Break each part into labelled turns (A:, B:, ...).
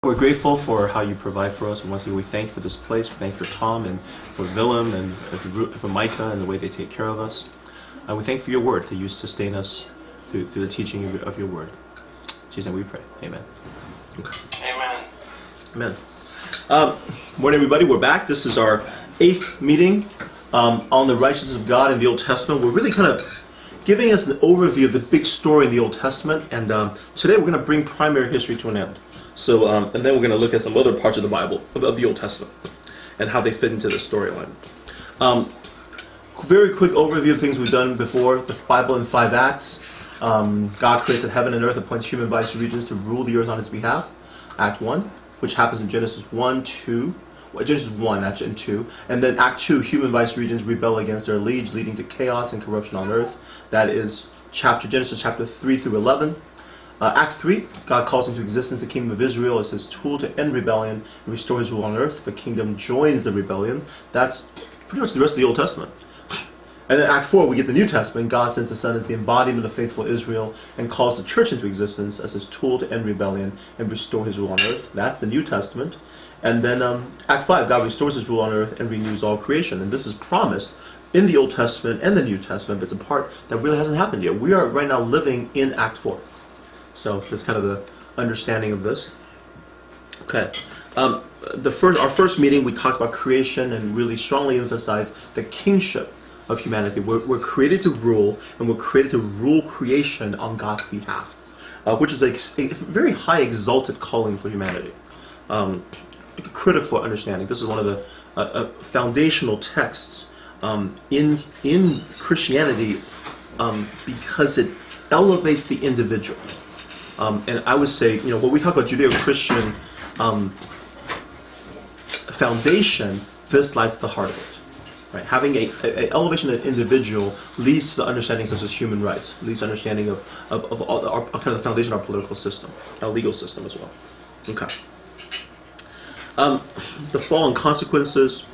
A: We're grateful for how you provide for us, and once again we thank for this place. We thank for Tom and for Willem and for Micah and the way they take care of us. We thank for your word that you sustain us through the teaching of your word. In Jesus' name we pray. Amen. Okay.
B: Amen.
A: Amen. Morning, everybody. We're back. This is our 8th meeting on the righteousness of God in the Old Testament. We're really kind of giving us an overview of the big story in the Old Testament, and today we're going to bring primary history to an end. So, and then we're going to look at some other parts of the Bible, of the Old Testament, and how they fit into the storyline. Very quick overview of things we've done before. The Bible in 5 acts. God creates heaven and earth, appoints human vice-regents to rule the earth on his behalf. Act 1, which happens in Genesis 1, 2. Genesis 1, actually, and 2. And then Act 2, human vice-regents rebel against their liege, leading to chaos and corruption on earth. That is Genesis chapter 3 through 11. Act 3, God calls into existence the kingdom of Israel as his tool to end rebellion and restore his rule on earth. The kingdom joins the rebellion. That's pretty much the rest of the Old Testament. And then Act 4, we get the New Testament. God sends the Son as the embodiment of faithful Israel and calls the church into existence as his tool to end rebellion and restore his rule on earth. That's the New Testament. And then Act 5, God restores his rule on earth and renews all creation. And this is promised in the Old Testament and the New Testament, but it's a part that really hasn't happened yet. We are right now living in Act 4. So that's kind of the understanding of this. Okay. Our first meeting, we talked about creation and really strongly emphasized the kingship of humanity. We're created to rule, and we're created to rule creation on God's behalf, which is a very high exalted calling for humanity. Critical for understanding. This is one of the foundational texts in Christianity because it elevates the individual. And I would say, when we talk about Judeo-Christian foundation, this lies at the heart of it. Right? Having a elevation of the individual leads to the understanding such as human rights, leads to understanding of all our kind of the foundation of our political system, our legal system as well. Okay. The fall and consequences.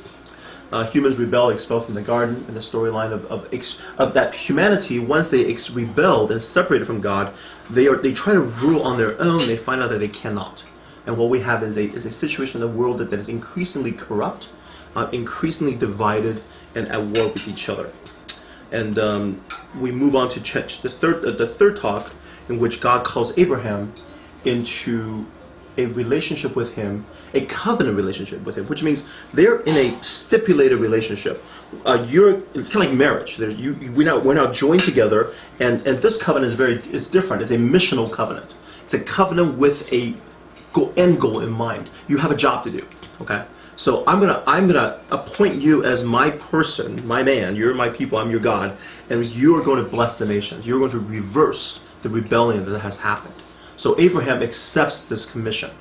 A: Humans rebel, expelled from the garden, and the storyline of that humanity, once they rebelled and separated from God, they try to rule on their own. They find out that they cannot, and what we have is a situation in the world that is increasingly corrupt, increasingly divided, and at war with each other. And we move on to the third talk, in which God calls Abraham into a relationship with him, a covenant relationship with him, which means they're in a stipulated relationship. It's kind of like marriage. We're now joined together, and this covenant is different. It's a missional covenant. It's a covenant with a end goal in mind. You have a job to do. Okay, so I'm gonna appoint you as my person, my man. You're my people. I'm your God, and you are going to bless the nations. You're going to reverse the rebellion that has happened. So Abraham accepts this commission.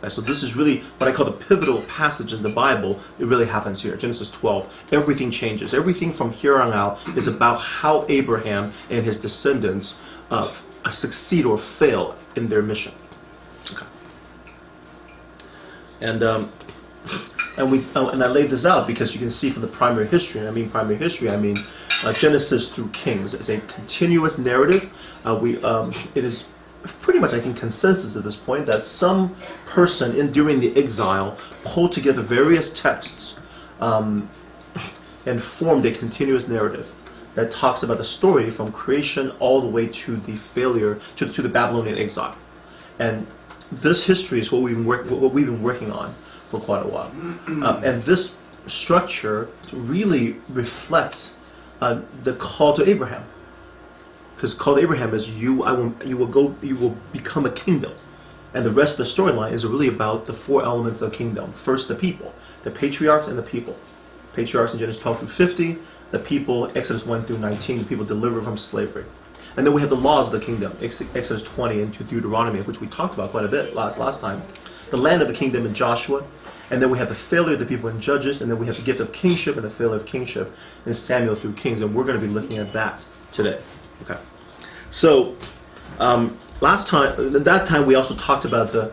A: So this is really what I call the pivotal passage in the Bible. It really happens here. Genesis 12. Everything changes. Everything from here on out is about how Abraham and his descendants succeed or fail in their mission. Okay. And I laid this out because you can see from the primary history. And I mean primary history. I mean Genesis through Kings. It's a continuous narrative. It is pretty much, I think, consensus at this point that some person during the exile pulled together various texts and formed a continuous narrative that talks about the story from creation all the way to the failure, to the Babylonian exile. And this history is what we've been working on for quite a while. And this structure really reflects the call to Abraham. Because call to Abraham is you will become a kingdom, and the rest of the storyline is really about the 4 elements of the kingdom. First, the people, the patriarchs and the people. Patriarchs in Genesis 12 through 50, the people Exodus 1 through 19, the people delivered from slavery, and then we have the laws of the kingdom, Exodus 20 into Deuteronomy, which we talked about quite a bit last time. The land of the kingdom in Joshua, and then we have the failure of the people in Judges, and then we have the gift of kingship and the failure of kingship in Samuel through Kings, and we're going to be looking at that today. Okay. So, that time we also talked about the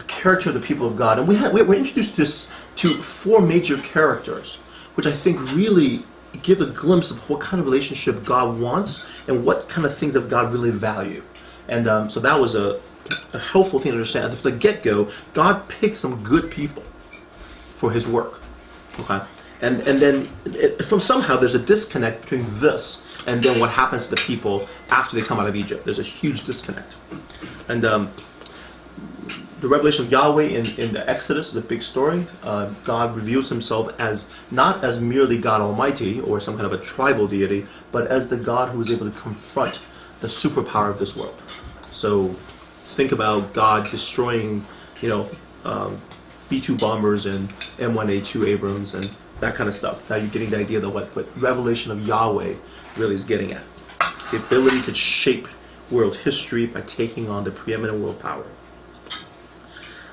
A: character of the people of God, and we're introduced to 4 major characters, which I think really give a glimpse of what kind of relationship God wants and what kind of things that God really value. And so that was a helpful thing to understand. From the get-go, God picked some good people for his work. Okay? And then from somehow there's a disconnect between this and then what happens to the people after they come out of Egypt. There's a huge disconnect. And the revelation of Yahweh in the Exodus is a big story. God reveals himself as not as merely God Almighty or some kind of a tribal deity, but as the God who is able to confront the superpower of this world. So think about God destroying, B-2 bombers and M1A2 Abrams and that kind of stuff. Now you're getting the idea of what revelation of Yahweh really is getting at. The ability to shape world history by taking on the preeminent world power.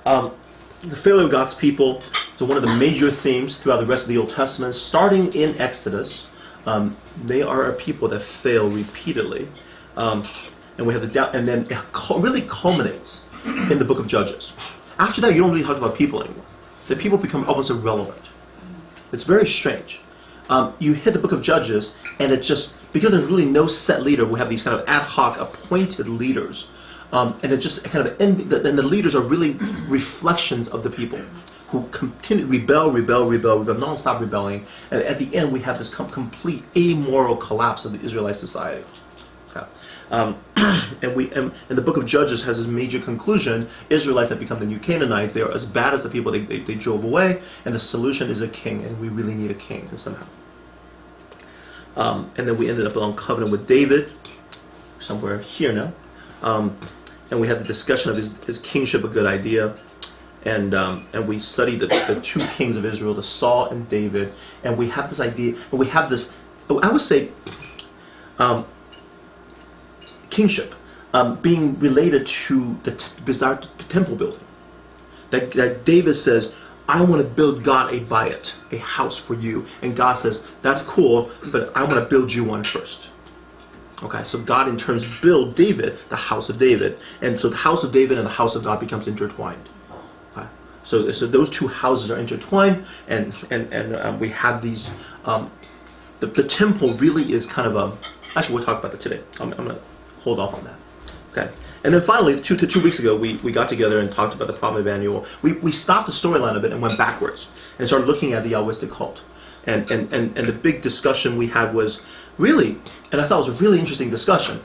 A: The failure of God's people is one of the major themes throughout the rest of the Old Testament. Starting in Exodus, they are a people that fail repeatedly. And we have and then it really culminates in the book of Judges. After that, you don't really talk about people anymore. The people become almost irrelevant. It's very strange. You hit the book of Judges, and it just, because there's really no set leader, we have these kind of ad hoc appointed leaders. And it just kind of, and the leaders are really reflections of the people who continue rebel, non-stop rebelling. And at the end, we have this complete amoral collapse of the Israelite society. Okay. And the book of Judges has this major conclusion. Israelites have become the new Canaanites. They are as bad as the people they drove away, and the solution is a king, and we really need a king somehow. And then we ended up on covenant with David, somewhere here now. And we had the discussion of is kingship a good idea? And we studied the two kings of Israel, the Saul and David, and we have this idea, and we have this, I would say, kingship being related to the bizarre temple building. That David says, I want to build God a bayit, a house for you. And God says, that's cool, but I want to build you one first. Okay, so God in turn build David, the house of David. And so the house of David and the house of God becomes intertwined. Okay, so those two houses are intertwined, and we have these, the temple really is kind of actually we'll talk about that today. I'm going to hold off on that. Okay, and then finally, two weeks ago, we got together and talked about the problem of Emmanuel. We stopped the storyline a bit and went backwards and started looking at the Yahwistic cult. And the big discussion we had was really, and I thought it was a really interesting discussion.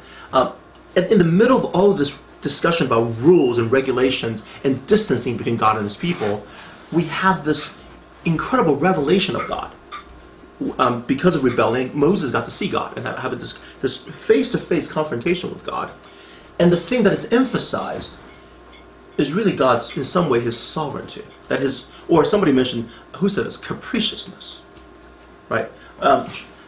A: In the middle of all of this discussion about rules and regulations and distancing between God and his people, we have this incredible revelation of God. Because of rebelling, Moses got to see God and have this face-to-face confrontation with God. And the thing that is emphasized is really God's, in some way, his sovereignty. That his, or somebody mentioned, who said this? Capriciousness. Right?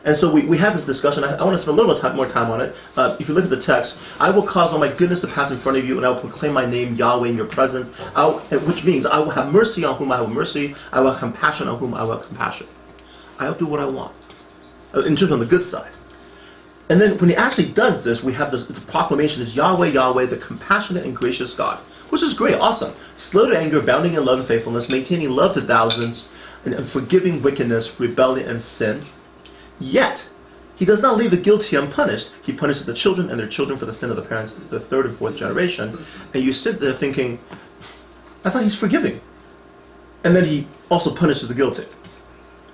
A: And so we had this discussion. I want to spend a little more time on it. If you look at the text, I will cause all my goodness to pass in front of you, and I will proclaim my name, Yahweh, in your presence, which means I will have mercy on whom I have mercy, I will have compassion on whom I will have compassion. I'll do what I want, in terms of the good side. And then when he actually does this, we have this the proclamation is Yahweh, Yahweh, the compassionate and gracious God, which is great, awesome. Slow to anger, abounding in love and faithfulness, maintaining love to thousands, and forgiving wickedness, rebellion, and sin. Yet, he does not leave the guilty unpunished. He punishes the children and their children for the sin of the parents, the third and fourth generation. And you sit there thinking, I thought he's forgiving. And then he also punishes the guilty.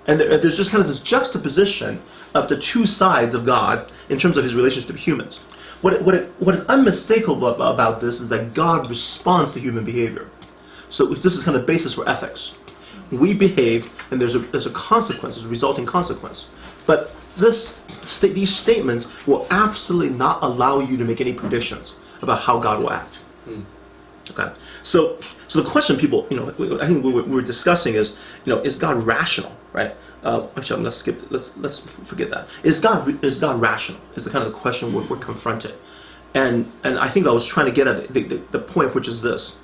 A: And there's just kind of this juxtaposition of the two sides of God in terms of his relationship to humans. What is unmistakable about this is that God responds to human behavior. So this is kind of the basis for ethics. We behave, and there's a consequence, there's a resulting consequence. But these statements will absolutely not allow you to make any predictions about how God will act. Okay, so the question people, I think we're discussing is God rational, right? Actually, let's skip. Let's forget that. Is God rational? Is the kind of the question we're confronted, and I think I was trying to get at the point, which is this: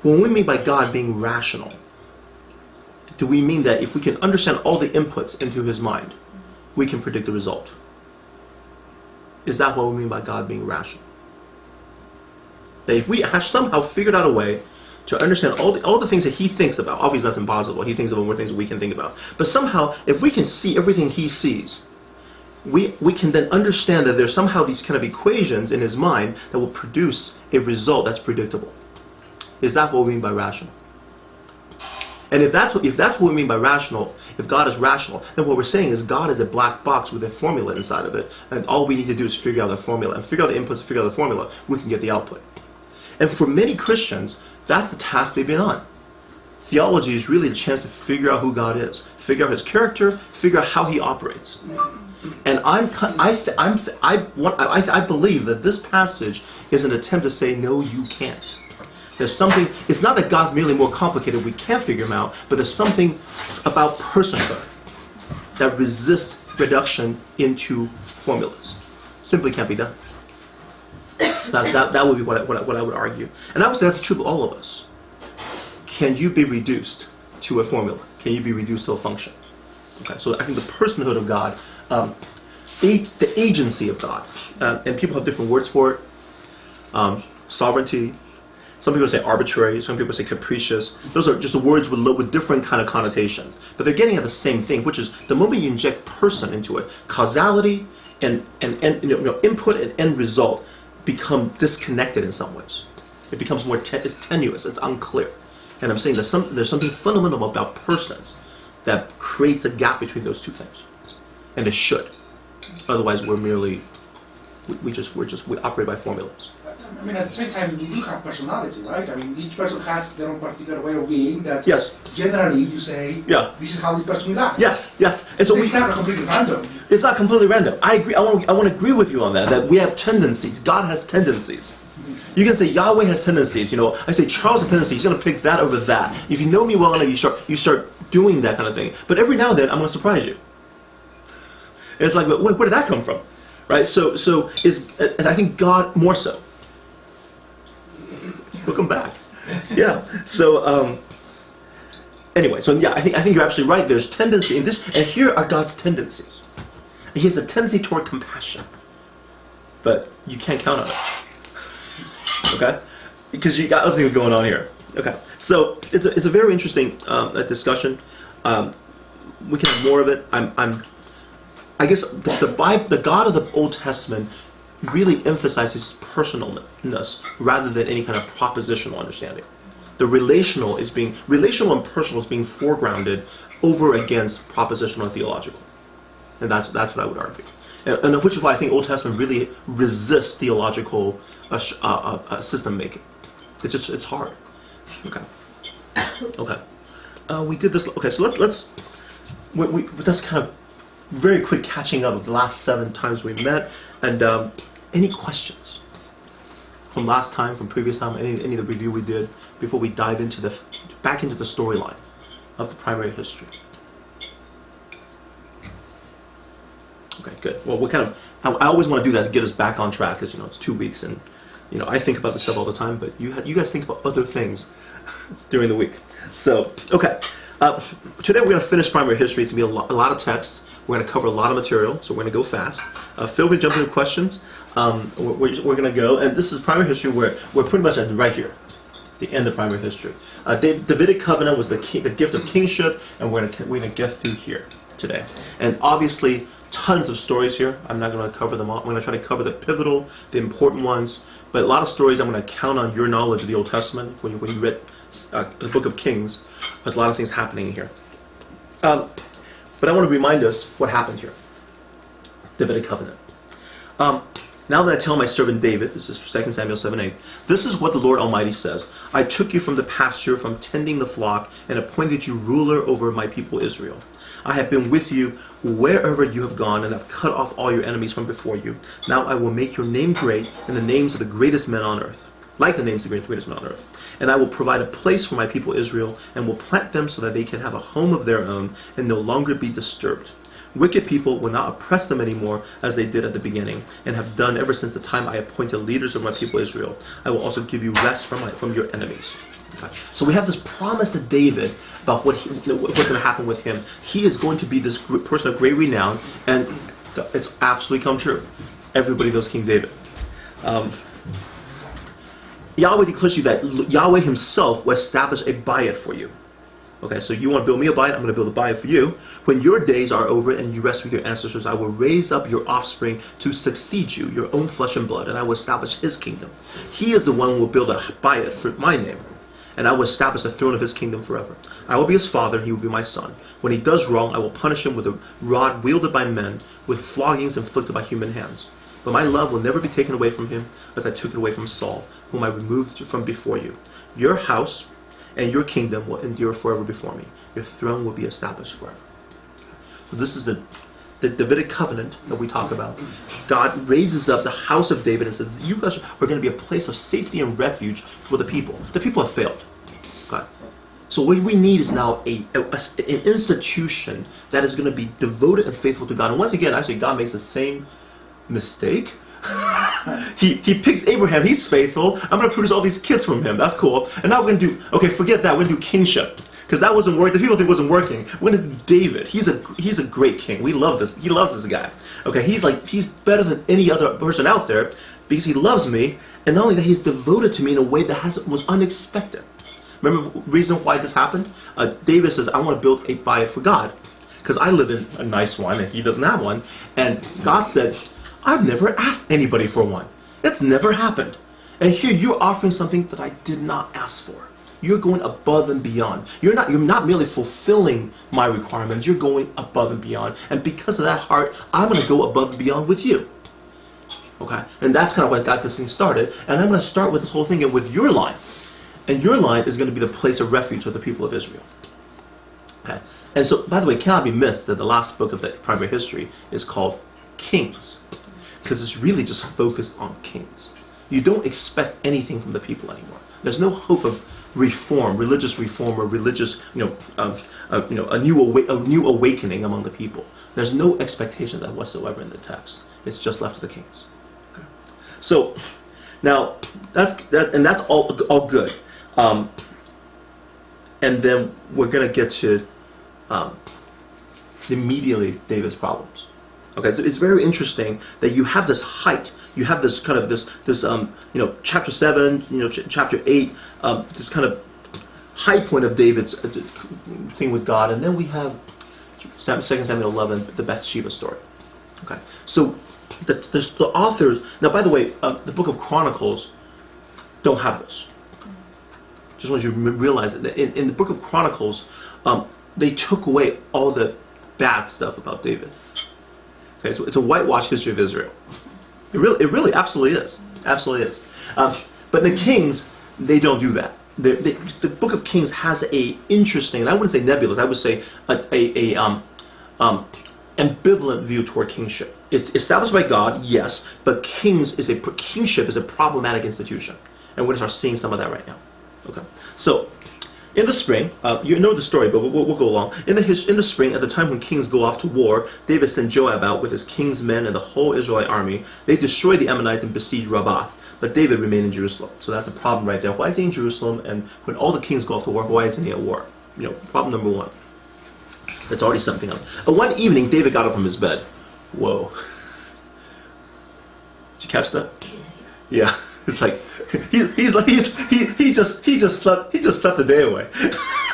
A: when we mean by God being rational, do we mean that if we can understand all the inputs into his mind, we can predict the result? Is that what we mean by God being rational? That if we have somehow figured out a way to understand all the things that he thinks about, obviously that's impossible, he thinks about more things that we can think about, but somehow if we can see everything he sees, we can then understand that there's somehow these kind of equations in his mind that will produce a result that's predictable. Is that what we mean by rational? And if that's what we mean by rational, if God is rational, then what we're saying is God is a black box with a formula inside of it, and all we need to do is figure out the formula, and figure out the inputs, figure out the formula, we can get the output. And for many Christians, that's the task they've been on. Theology is really a chance to figure out who God is, figure out his character, figure out how he operates. And I believe that this passage is an attempt to say, no, you can't. There's something, it's not that God's merely more complicated, we can't figure him out, but there's something about personhood that resists reduction into formulas. Simply can't be done. So that would be what I would argue. And I would say that's true of all of us. Can you be reduced to a formula? Can you be reduced to a function? Okay, so I think the personhood of God, the agency of God, and people have different words for it. Sovereignty. Some people say arbitrary, some people say capricious. Those are just words with different kind of connotation. But they're getting at the same thing, which is the moment you inject person into it, causality and input and end result become disconnected in some ways. It becomes more it's tenuous, it's unclear. And I'm saying there's something fundamental about persons that creates a gap between those two things. And it should. Otherwise we operate by formulas.
C: I mean, at the same time, we do have personality, right? I mean, each person has their own particular way of being that generally you say, this is how this person will act.
A: Yes. And so
C: it's not completely random.
A: It's not completely random. I agree. I want to agree with you on that we have tendencies. God has tendencies. You can say Yahweh has tendencies. I say Charles has tendencies. He's going to pick that over that. If you know me well enough, you start doing that kind of thing. But every now and then, I'm going to surprise you. And it's like, where did that come from? Right? So I think God more so. Welcome back. Yeah. So anyway, I think you're absolutely right. There's tendency in this, and here are God's tendencies. And he has a tendency toward compassion, but you can't count on it. Okay, because you got other things going on here. Okay, so it's a very interesting discussion. We can have more of it. I guess the God of the Old Testament really emphasizes personalness rather than any kind of propositional understanding. The relational and personal is being foregrounded over against propositional and theological, and that's what I would argue, and which is why I think Old Testament really resists theological system making. It's hard. Okay. We did this. Okay, so let's kind of very quick catching up of the last 7 times we met, and any questions from last time, from previous time, any of the review we did before we dive into back into the storyline of the primary history. Okay, good. Well, I always want to do that to get us back on track, because it's 2 weeks, and I think about this stuff all the time, but you guys think about other things during the week. So, okay. Today we're going to finish primary history. It's going to be a lot of text. We're going to cover a lot of material, so we're going to go fast. Feel free to jump into questions. We're going to go, and this is primary history. We're pretty much at right here, the end of primary history. Davidic covenant was the gift of kingship, and we're going to get through here today. And obviously, tons of stories here. I'm not going to cover them all. I'm going to try to cover the pivotal, the important ones. But a lot of stories, I'm going to count on your knowledge of the Old Testament when you read the Book of Kings. There's a lot of things happening here. But I want to remind us what happened here. Davidic covenant. Now that I tell my servant David, this is 2 Samuel 7:8, this is what the Lord Almighty says. I took you from the pasture, from tending the flock, and appointed you ruler over my people Israel. I have been with you wherever you have gone, and have cut off all your enemies from before you. Now I will make your name great in the names of the greatest men on earth, like the names of the greatest men on earth. And I will provide a place for my people Israel, and will plant them so that they can have a home of their own, and no longer be disturbed. Wicked people will not oppress them anymore as they did at the beginning, and have done ever since the time I appointed leaders of my people Israel. I will also give you rest from your enemies. Okay. So we have this promise to David about what's going to happen with him. He is going to be this person of great renown, and it's absolutely come true. Everybody knows King David. Yahweh declares to you that Yahweh himself will establish a bayit for you. Okay, so you want to build me a bayit, I'm going to build a bayit for you. When your days are over and you rest with your ancestors, I will raise up your offspring to succeed you, your own flesh and blood, and I will establish his kingdom. He is the one who will build a bayit for my name, and I will establish the throne of his kingdom forever. I will be his father, he will be my son. When he does wrong, I will punish him with a rod wielded by men, with floggings inflicted by human hands. But my love will never be taken away from him, as I took it away from Saul, whom I removed from before you. Your house and your kingdom will endure forever before me. Your throne will be established forever. So this is the Davidic covenant that we talk about. God raises up the house of David and says, you guys are going to be a place of safety and refuge for the people. The people have failed. God. So what we need is now an institution that is going to be devoted and faithful to God. And once again, actually, God makes the same mistake. he picks Abraham, he's faithful. I'm going to produce all these kids from him. That's cool. And now we're going to do, okay, forget that. We're going to do kingship. Because that wasn't working. The people think it wasn't working. We're going to do David. He's a great king. We love this. He loves this guy. Okay, he's better than any other person out there because he loves me. And not only that, he's devoted to me in a way that was unexpected. Remember the reason why this happened? David says, I want to build a bayit for God. Because I live in a nice one and he doesn't have one. And God said, I've never asked anybody for one. That's never happened. And here you're offering something that I did not ask for. You're going above and beyond. You're not merely fulfilling my requirements, you're going above and beyond. And because of that heart, I'm going to go above and beyond with you. Okay? And that's kind of what got this thing started. And I'm going to start with this whole thing with your line. And your line is going to be the place of refuge for the people of Israel. Okay? And so, by the way, it cannot be missed that the last book of the primary history is called Kings. Because it's really just focused on kings. You don't expect anything from the people anymore. There's no hope of reform, religious reform, or religious, a new awakening among the people. There's no expectation of that whatsoever in the text. It's just left to the kings. Okay. So now that's all good. And then we're gonna get to immediately David's problems. Okay, so it's very interesting that you have this height, you have this kind of this chapter 7, chapter 8, this kind of high point of David's thing with God, and then we have 2 Samuel 11, the Bathsheba story. Okay, so the authors, now by the way, the book of Chronicles don't have this. Just want you to realize that in the book of Chronicles, they took away all the bad stuff about David. Okay, so it's a whitewashed history of Israel. It really absolutely is. Absolutely is. But the Kings, they don't do that. The book of Kings has a interesting, and I wouldn't say nebulous, I would say a ambivalent view toward kingship. It's established by God, yes, but kingship is a problematic institution. And we're going to start seeing some of that right now. Okay, so in the spring, you know the story, but we'll go along. In the spring, at the time when kings go off to war, David sent Joab out with his king's men and the whole Israelite army. They destroyed the Ammonites and besieged Rabbah, but David remained in Jerusalem. So that's a problem right there. Why is he in Jerusalem? And when all the kings go off to war, why isn't he at war? Problem number one. That's already something else. One evening, David got up from his bed. Whoa! Did you catch that? Yeah. It's like he just slept the day away,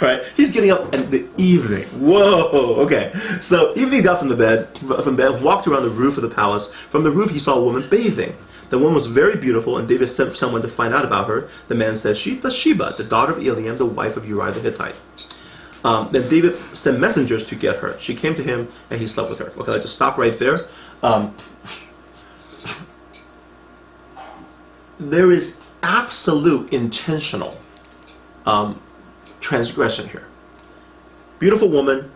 A: right? He's getting up in the evening. Whoa, okay. So evening, he got from bed, walked around the roof of the palace. From the roof, he saw a woman bathing. The woman was very beautiful, and David sent someone to find out about her. The man said, "She's Bathsheba, the daughter of Eliam, the wife of Uriah the Hittite." Then David sent messengers to get her. She came to him, and he slept with her. Okay, let's just stop right there. There is absolute intentional transgression here. Beautiful woman.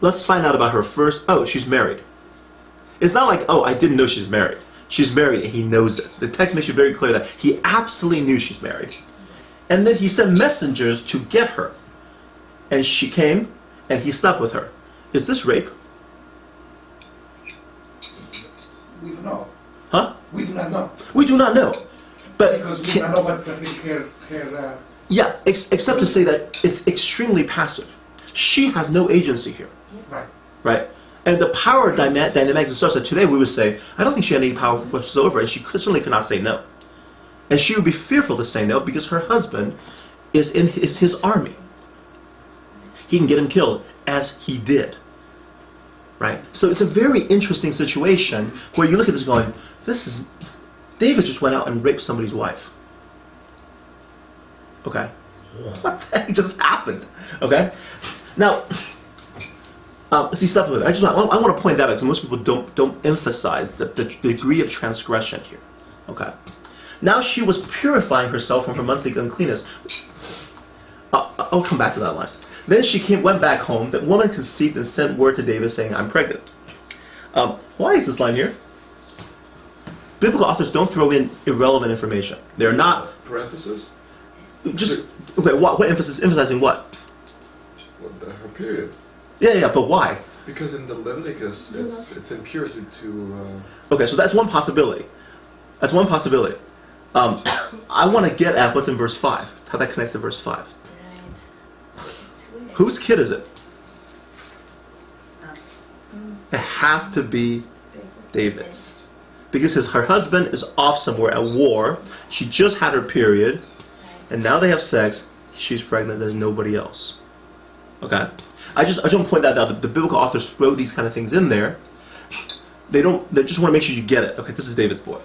A: Let's find out about her first. Oh, she's married. It's not like, oh, I didn't know she's married. She's married and he knows it. The text makes it very clear that he absolutely knew she's married. And then he sent messengers to get her. And she came and he slept with her. Is this rape?
C: We don't know.
A: Huh?
C: We do not know.
A: We do not know. But
C: because we don't know what her
A: yeah, except to say that it's extremely passive. She has no agency here.
C: Right.
A: Right? And the power dynamics is such that today we would say, I don't think she had any power whatsoever, and she certainly could not say no. And she would be fearful to say no because her husband is in his army. he can get him killed, as he did. Right? So it's a very interesting situation where you look at this going, David just went out and raped somebody's wife. Okay? What the heck just happened? Okay? Now, see, stop with it. I want to point that out because most people don't emphasize the degree of transgression here. Okay? Now she was purifying herself from her monthly uncleanness. I'll come back to that line. Then she went back home. That woman conceived and sent word to David saying, I'm pregnant. Why is this line here? Biblical authors don't throw in irrelevant information. They're not...
B: Parenthesis?
A: Just, okay, what emphasis? Emphasizing what?
B: Well, her period.
A: Yeah, but why?
B: Because in the Leviticus, it's impurity to...
A: Okay, so that's one possibility. That's one possibility. I want to get at what's in verse 5, how that connects to verse 5. Whose kid is it? It has to be David's. Because her husband is off somewhere at war. She just had her period. And now they have sex. She's pregnant. There's nobody else. Okay? I just want to point that out. The biblical authors throw these kind of things in there. They just want to make sure you get it. Okay, this is David's boy.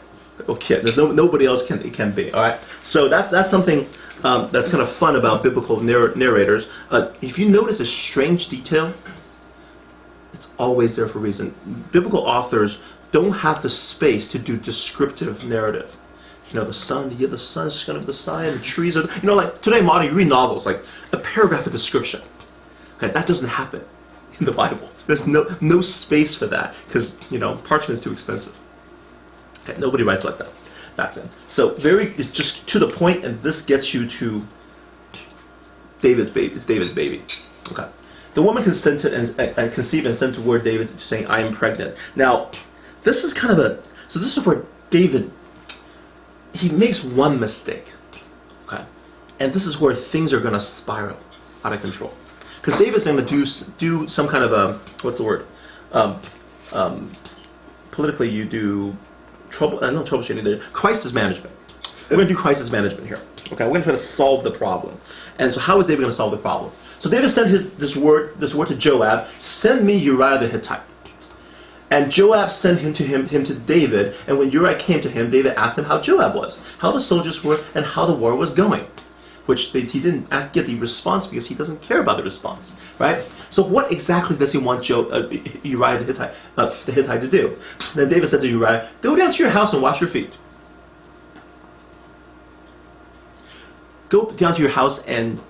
A: Okay, there's nobody else it can be. All right? So that's something that's kind of fun about biblical narrators. If you notice a strange detail, it's always there for a reason. Biblical authors don't have the space to do descriptive narrative. You know, the sun's going to be the sign, the trees are... You know, like today, modern, you read novels, like a paragraph of description. Okay, that doesn't happen in the Bible. There's no space for that because, you know, parchment is too expensive. Okay, nobody writes like that back then. So it's just to the point, and this gets you to David's baby. It's David's baby. Okay. The woman consented and conceived and sent word David saying, I am pregnant. Now, this is kind of so this is where David, he makes one mistake. Okay. And this is where things are going to spiral out of control. Because David's going to do some kind of what's the word? Politically, you do troubleshooting there. Crisis management. We're going to do crisis management here. Okay, we're going to try to solve the problem. And so, how is David going to solve the problem? So David sent this word to Joab. Send me Uriah the Hittite. And Joab sent him to David. And when Uriah came to him, David asked him how Joab was, how the soldiers were, and how the war was going. Which he didn't get the response because he doesn't care about the response, right? So what exactly does he want Uriah the Hittite to do? Then David said to Uriah, go down to your house and wash your feet. Go down to your house and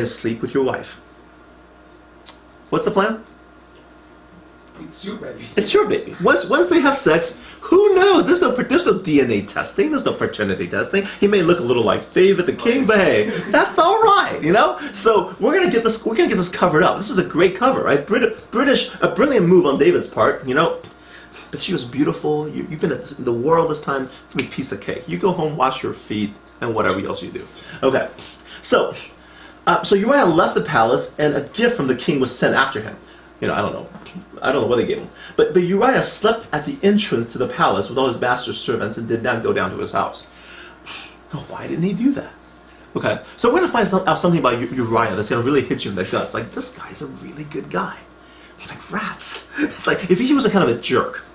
A: sleep with your wife. What's the plan?
C: It's your baby.
A: It's your baby. Once they have sex, who knows? There's no DNA testing. There's no paternity testing. He may look a little like David the king, but hey, that's all right, you know. So we're gonna get this covered up. This is a great cover, right? A brilliant move on David's part, you know. But she was beautiful. You've been in the world this time. It's a piece of cake. You go home, wash your feet, and whatever else you do. Okay. So Uriah left the palace, and a gift from the king was sent after him. You know, I don't know what they gave him. But Uriah slept at the entrance to the palace with all his master's servants and did not go down to his house. Why didn't he do that? Okay, so we're going to find out something about Uriah that's going to really hit you in the guts. Like, this guy's a really good guy. It's like, rats. It's like, if he was a kind of a jerk,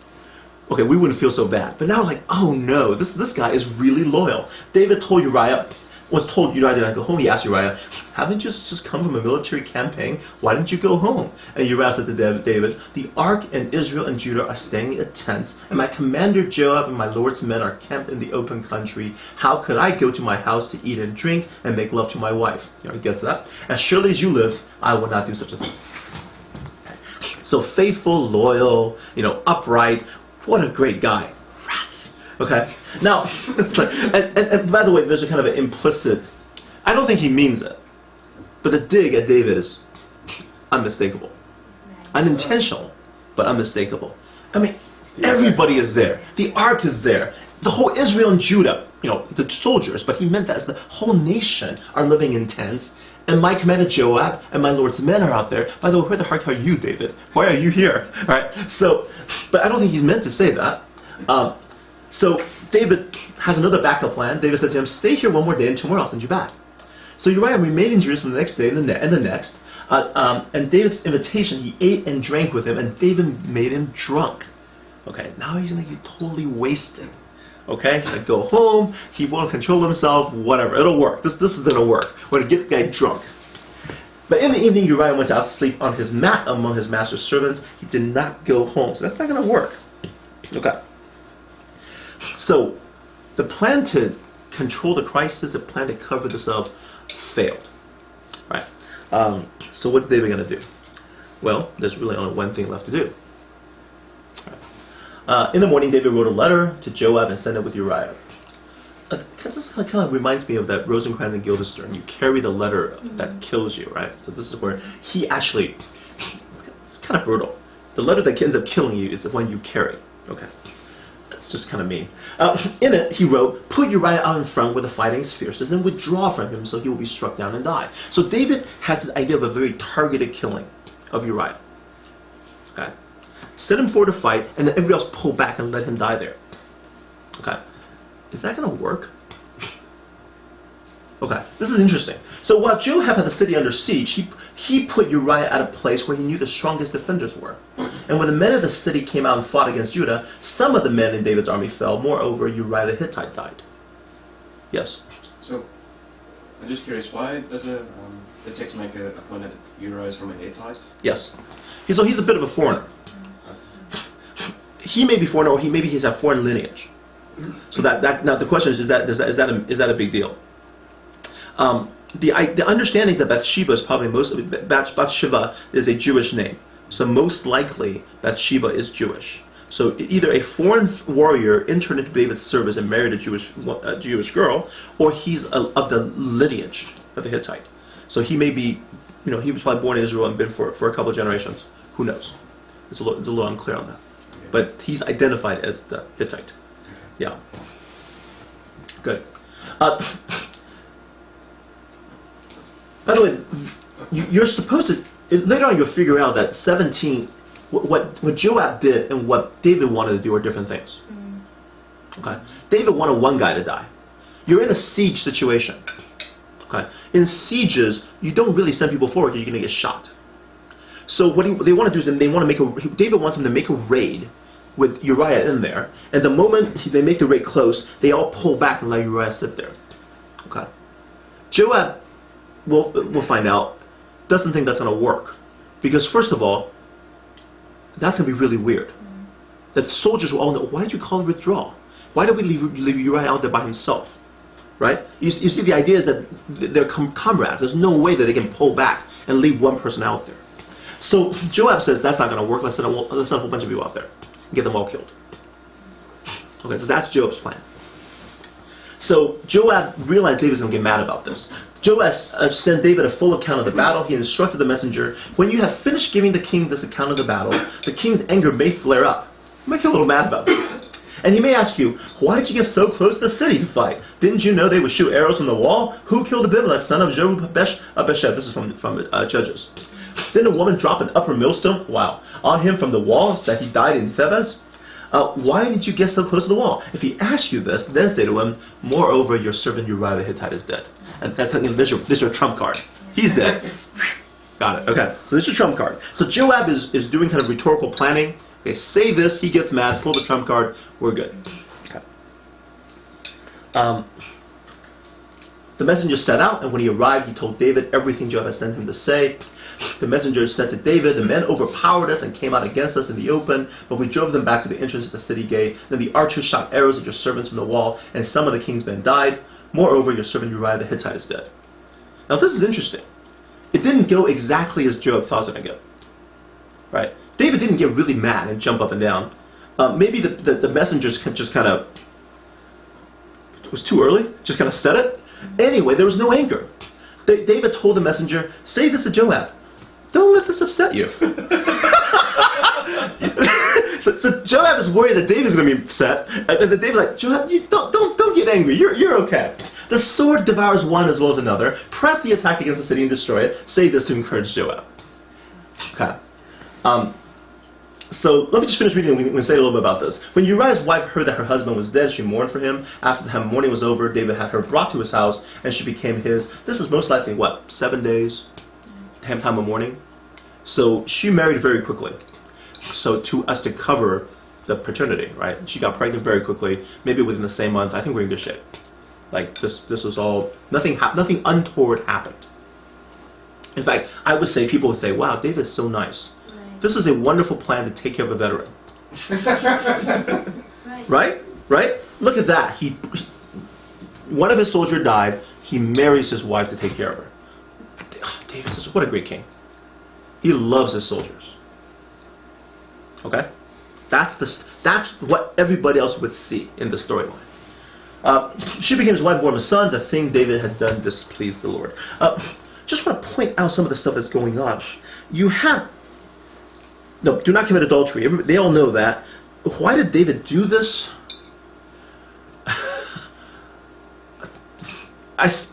A: okay, we wouldn't feel so bad. But now, like, oh no, this guy is really loyal. David told Uriah did not go home. He asked Uriah, haven't you just come from a military campaign? Why didn't you go home? And Uriah said to David, the ark and Israel and Judah are staying in tents, and my commander Joab and my lord's men are camped in the open country. How could I go to my house to eat and drink and make love to my wife? You know, he gets that. As surely as you live, I will not do such a thing. So faithful, loyal, you know, upright. What a great guy. Rats. Okay. Now, it's like, and by the way, there's a kind of an implicit. I don't think he means it, but the dig at David is unmistakable, unintentional, but unmistakable. I mean, everybody is there. The ark is there. The whole Israel and Judah, you know, the soldiers. But he meant that as the whole nation are living in tents. And my commander Joab and my lord's men are out there. By the way, where the heck are you, David? Why are you here? All right. So, but I don't think he's meant to say that. So David has another backup plan. David said to him, stay here one more day and tomorrow I'll send you back. So Uriah remained in Jerusalem the next day and the next. And David's invitation, he ate and drank with him, and David made him drunk. Okay, now he's going to get totally wasted. Okay, he's going to go home, he won't control himself, whatever. It'll work. This is going to work. We're going to get the guy drunk. But in the evening, Uriah went out to sleep on his mat among his master's servants. He did not go home. So that's not going to work. Okay. So the plan to control the crisis, the plan to cover this up, failed. Right. So what's David going to do? Well, there's really only one thing left to do. In the morning, David wrote a letter to Joab and sent it with Uriah. This kind of reminds me of that Rosencrantz and Guildenstern. You carry the letter that kills you, right? So this is where he actually, it's kind of brutal. The letter that ends up killing you is the one you carry. Okay. That's just kind of mean. In it, he wrote, "Put Uriah out in front where the fighting is fiercest and withdraw from him so he will be struck down and die." So David has the idea of a very targeted killing of Uriah. Okay. Set him forward to fight, and then everybody else pull back and let him die there. Okay. Is that going to work? Okay, this is interesting. So while Joab had the city under siege, he put Uriah at a place where he knew the strongest defenders were. And when the men of the city came out and fought against Judah, some of the men in David's army fell. Moreover, Uriah the Hittite died. Yes?
D: So, I'm just curious, why does the text make a point that Uriah is from a Hittite?
A: Yes. So he's a bit of a foreigner. He may be foreigner, or maybe he's a foreign lineage. So that now the question is that a big deal? The understanding is that Bathsheba is probably Bathsheba is a Jewish name, so most likely Bathsheba is Jewish. So either a foreign warrior entered into David's service and married a Jewish girl, or he's of the lineage of the Hittite. So he may be, he was probably born in Israel and been for a couple of generations. Who knows? It's a little unclear on that. But he's identified as the Hittite. Yeah. Good. By the way, you're supposed to, later on you'll figure out that 17, what Joab did and what David wanted to do are different things. Okay? David wanted one guy to die. You're in a siege situation. Okay? In sieges, you don't really send people forward because you're going to get shot. So what they want to do is David wants him to make a raid with Uriah in there, and the moment they make the raid close, they all pull back and let Uriah sit there. Okay. Joab, we'll find out, doesn't think that's going to work, because first of all, that's going to be really weird. That the soldiers will all know, why did you call it withdrawal? Why did we leave Uriah out there by himself? Right? You see, the idea is that they're comrades. There's no way that they can pull back and leave one person out there. So Joab says that's not going to work. Let's send a whole bunch of people out there. Get them all killed. Okay, so that's Joab's plan. So Joab realized David's going to get mad about this. Joab sent David a full account of the battle. He instructed the messenger, "When you have finished giving the king this account of the battle, the king's anger may flare up. He might get a little mad about this. And he may ask you, why did you get so close to the city to fight? Didn't you know they would shoot arrows from the wall? Who killed Abimelech, son of Jerubbaal?" This is from Judges. "Didn't a woman drop an upper millstone on him from the wall so that he died in Thebez? Why did you get so close to the wall? If he asks you this, then say to him, moreover, your servant Uriah the Hittite is dead." And that's this is your trump card. He's dead. Got it. Okay. So this is your trump card. So Joab is doing kind of rhetorical planning. Okay, say this, he gets mad, pull the trump card, we're good. Okay. The messenger set out, and when he arrived, he told David everything Joab had sent him to say. The messenger said to David, "The men overpowered us and came out against us in the open, but we drove them back to the entrance of the city gate. Then the archers shot arrows at your servants from the wall, and some of the king's men died. Moreover, your servant Uriah the Hittite is dead." Now this is interesting. It didn't go exactly as Joab thought it would go. Right? David didn't get really mad and jump up and down. Maybe the messengers just kind of, it was too early, just kind of said it. Anyway, there was no anger. David told the messenger, "Say this to Joab. Don't let this upset you." so Joab is worried that David's going to be upset, and then David's like, "Joab, you don't get angry. You're okay. The sword devours one as well as another. Press the attack against the city and destroy it. Say this to encourage Joab." Okay. So let me just finish reading and we can say a little bit about this. When Uriah's wife heard that her husband was dead, she mourned for him. After the mourning was over, David had her brought to his house, and she became his. This is most likely, what, 7 days? Time of mourning. So she married very quickly. So to cover the paternity, right? She got pregnant very quickly, maybe within the same month. I think we're in good shape. Like this was all, nothing untoward happened. In fact, I would say people would say, wow, David's so nice. This is a wonderful plan to take care of a veteran. Right? Look at that. One of his soldiers died. He marries his wife to take care of her. David says, what a great king. He loves his soldiers. Okay? That's what everybody else would see in the storyline. She became his wife, bore him a son. The thing David had done displeased the Lord. Just want to point out some of the stuff that's going on. No, do not commit adultery. They all know that. Why did David do this?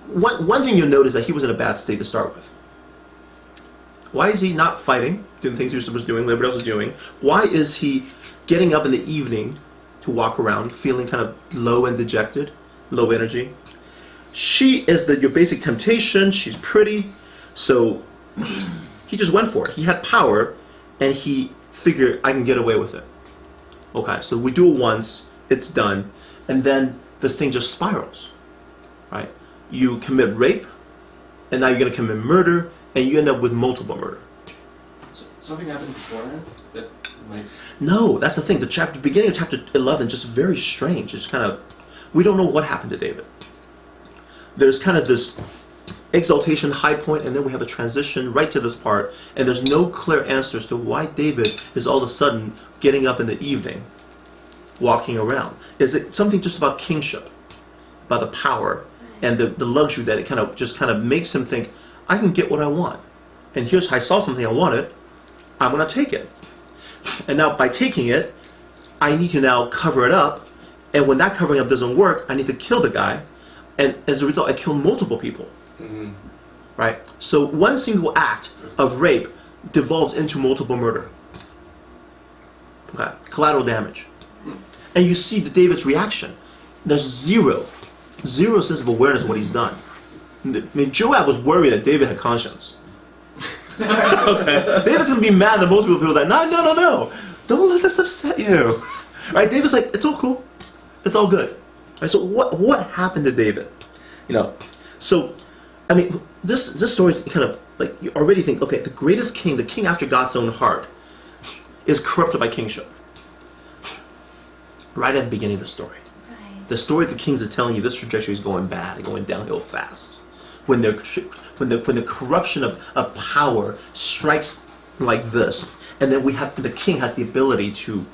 A: One thing you'll notice is that he was in a bad state to start with. Why is he not fighting, doing the things he was supposed to do, everybody else was doing? Why is he getting up in the evening to walk around, feeling kind of low and dejected, low energy? She is your basic temptation. She's pretty. So he just went for it. He had power, and he figured, I can get away with it. Okay, so we do it once, it's done, and then this thing just spirals, right? You commit rape, and now you're going to commit murder, and you end up with multiple murder.
D: So something happened beforehand that might...
A: No, that's the thing. The beginning of chapter 11 is just very strange. It's kind of, we don't know what happened to David. There's kind of this exaltation high point, and then we have a transition right to this part, and there's no clear answers to why David is all of a sudden getting up in the evening, walking around. Is it something just about kingship, about the power and the luxury that it kind of makes him think, I can get what I want, and I saw something I wanted, I'm going to take it, and now by taking it, I need to now cover it up, and when that covering up doesn't work, I need to kill the guy, and as a result, I kill multiple people. Mm-hmm. Right? So one single act of rape devolves into multiple murder. Okay? Collateral damage. And you see David's reaction. There's zero sense of awareness of what he's done. I mean, Joab was worried that David had conscience. Okay? David's going to be mad that multiple people that, no. Don't let this upset you. Right? David's like, it's all cool. It's all good. Right? So what happened to David? So I mean, this story is kind of like, you already think, okay, the greatest king, the king after God's own heart, is corrupted by kingship. Right at the beginning of the story. Right. The story of the kings is telling you this trajectory is going bad, going downhill fast. When the corruption of power strikes like this, and then the king has the ability to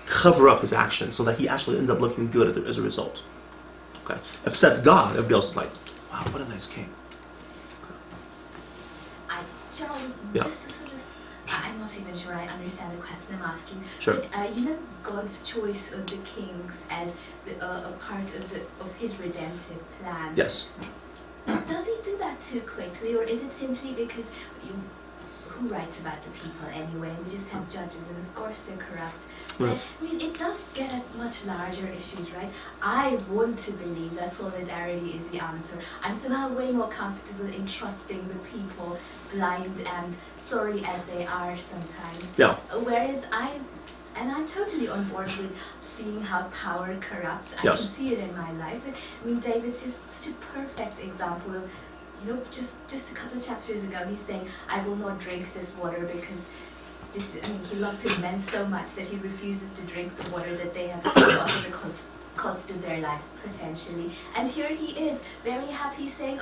A: cover up his actions so that he actually ends up looking good as a result. Okay, upsets God. Everybody else is like, wow, what a nice king.
E: Charles, just to sort of, I'm not even sure I understand the question I'm asking.
A: Sure.
E: But you know God's choice of the kings as a part of His redemptive plan.
A: Yes.
E: Does He do that too quickly, or is it simply because who writes about the people anyway? We just have judges, and of course they're corrupt.
A: Right.
E: I mean, it does get at much larger issues, right? I want to believe that solidarity is the answer. I'm somehow way more comfortable in trusting the people, blind and sorry as they are sometimes.
A: Yeah.
E: Whereas I'm totally on board with seeing how power corrupts. I
A: Yes.
E: can see it in my life. I mean, David's just such a perfect example of, just a couple of chapters ago, he's saying, I will not drink this water because he loves his men so much that he refuses to drink the water that they have brought at the cost of their lives, potentially. And here he is, very happy, saying,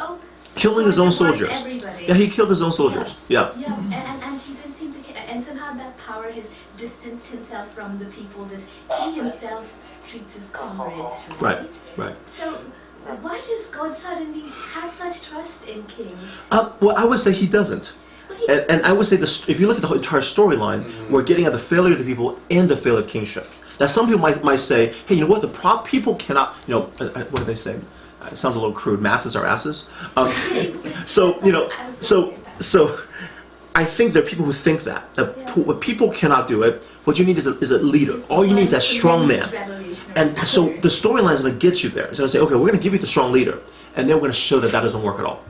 A: killing his own soldiers.
E: Everybody.
A: Yeah, he killed his own soldiers. Yeah.
E: Yeah, and he didn't seem to care. And somehow that power has distanced himself from the people that he himself treats as comrades.
A: Right.
E: So, why does God suddenly have such trust in kings?
A: Well, I would say he doesn't. And I would say if you look at the whole entire storyline, we're getting at the failure of the people and the failure of kingship. Now, some people might say, hey, you know what? People cannot, what do they say? It sounds a little crude. Masses are asses. So I think there are people who think that what people cannot do it. What you need is a leader. All you need is that strong man. And so the storyline is going to get you there. It's going to say, okay, we're going to give you the strong leader, and then we're going to show that that doesn't work at all.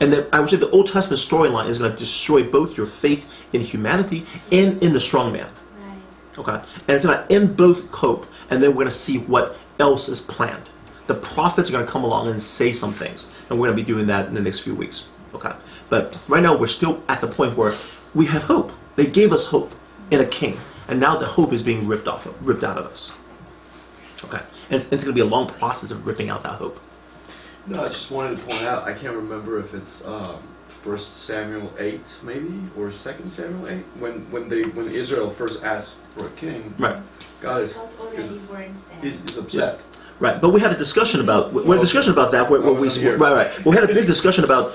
A: And then I would say the Old Testament storyline is going to destroy both your faith in humanity and in the strong man.
E: Right.
A: Okay, and it's going to end both hope, and then we're going to see what else is planned. The prophets are going to come along and say some things, and we're going to be doing that in the next few weeks. Okay, but right now we're still at the point where we have hope. They gave us hope in a king, and now the hope is being ripped out of us. Okay, and it's going to be a long process of ripping out that hope.
B: No, I just wanted to point out, I can't remember if it's 1 Samuel 8 maybe, or 2 Samuel 8, when Israel first asked for a king,
A: right?
B: God
E: God's already weren't there.
B: He's upset.
A: Yeah. Right, but we had a discussion about that where we had a big discussion about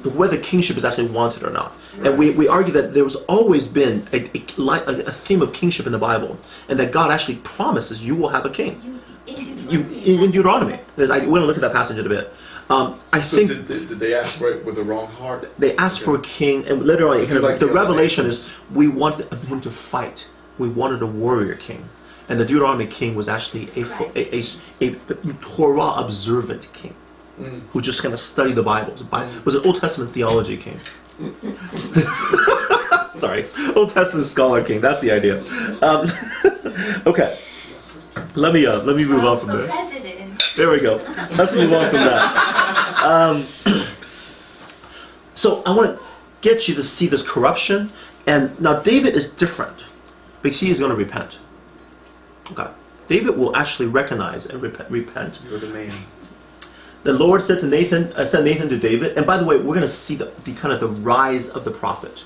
A: whether kingship is actually wanted or not, right. And we argued that there was always been a theme of kingship in the Bible, and that God actually promises you will have a king. In Deuteronomy, we're going to look at that passage in a bit. I think
B: did they ask for it with the wrong heart?
A: They asked for a king, and later on, the revelation is we wanted him to fight. We wanted a warrior king. And the Deuteronomy king was actually a Torah observant king who just kind of studied the Bible. It was an Old Testament theology king. Sorry, Old Testament scholar king. That's the idea. Okay, let me move on from there.
E: President.
A: There we go. Let's move on from that. So I want to get you to see this corruption, and now David is different because he is going to repent. Okay. David will actually recognize and repent.
B: You're the man.
A: The Lord said to Nathan, sent Nathan to David, and by the way, we're going to see the kind of the rise of the prophet.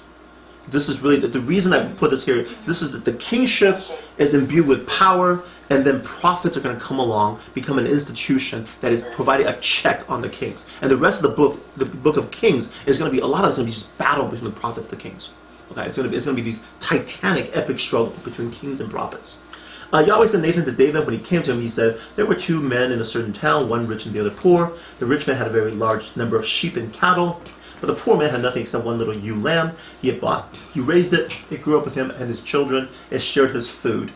A: This is really the reason I put this here. This is that the kingship is imbued with power, and then prophets are going to come along, become an institution that is providing a check on the kings. And the rest of the book of Kings, is going to be a lot of it's going to be just battle between the prophets and the kings. Okay, it's going to be these titanic, epic struggle between kings and prophets. Yahweh sent Nathan to David. When he came to him, he said, there were two men in a certain town, one rich and the other poor. The rich man had a very large number of sheep and cattle, but the poor man had nothing except one little ewe lamb he had bought. He raised it, it grew up with him and his children, and shared his food,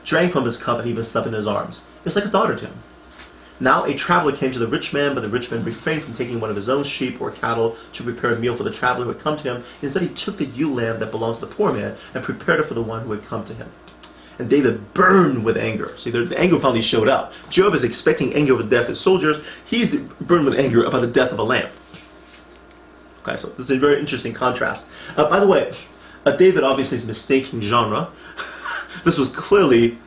A: drank from his cup, and even slept in his arms. It was like a daughter to him. Now a traveler came to the rich man, but the rich man refrained from taking one of his own sheep or cattle to prepare a meal for the traveler who had come to him. Instead, he took the ewe lamb that belonged to the poor man and prepared it for the one who had come to him. And David burned with anger. See, the anger finally showed up. Joab is expecting anger over the death of his soldiers. He's burned with anger about the death of a lamb. Okay, so this is a very interesting contrast. By the way, David obviously is mistaking genre. This was clearly,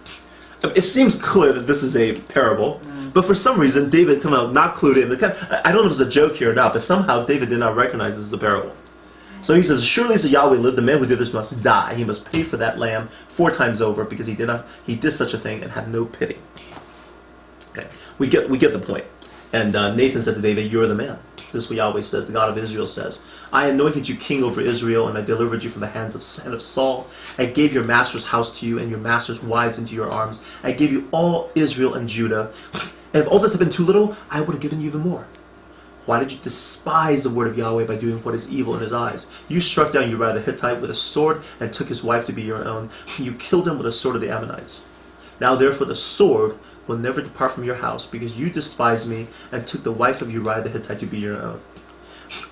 A: it seems clear that this is a parable, but for some reason David kind of not clued in. I don't know if it's a joke here or not, but somehow David did not recognize this as a parable. So he says, surely as Yahweh lived, the man who did this must die. He must pay for that lamb 4 times over, because he did such a thing and had no pity. Okay, we get the point. And Nathan said to David, you're the man. This is what Yahweh says, the God of Israel says. I anointed you king over Israel, and I delivered you from the hand of Saul. I gave your master's house to you, and your master's wives into your arms. I gave you all Israel and Judah. And if all this had been too little, I would have given you even more. Why did you despise the word of Yahweh by doing what is evil in his eyes? You struck down Uriah the Hittite with a sword and took his wife to be your own. You killed him with the sword of the Ammonites. Now therefore the sword will never depart from your house, because you despised me and took the wife of Uriah the Hittite to be your own.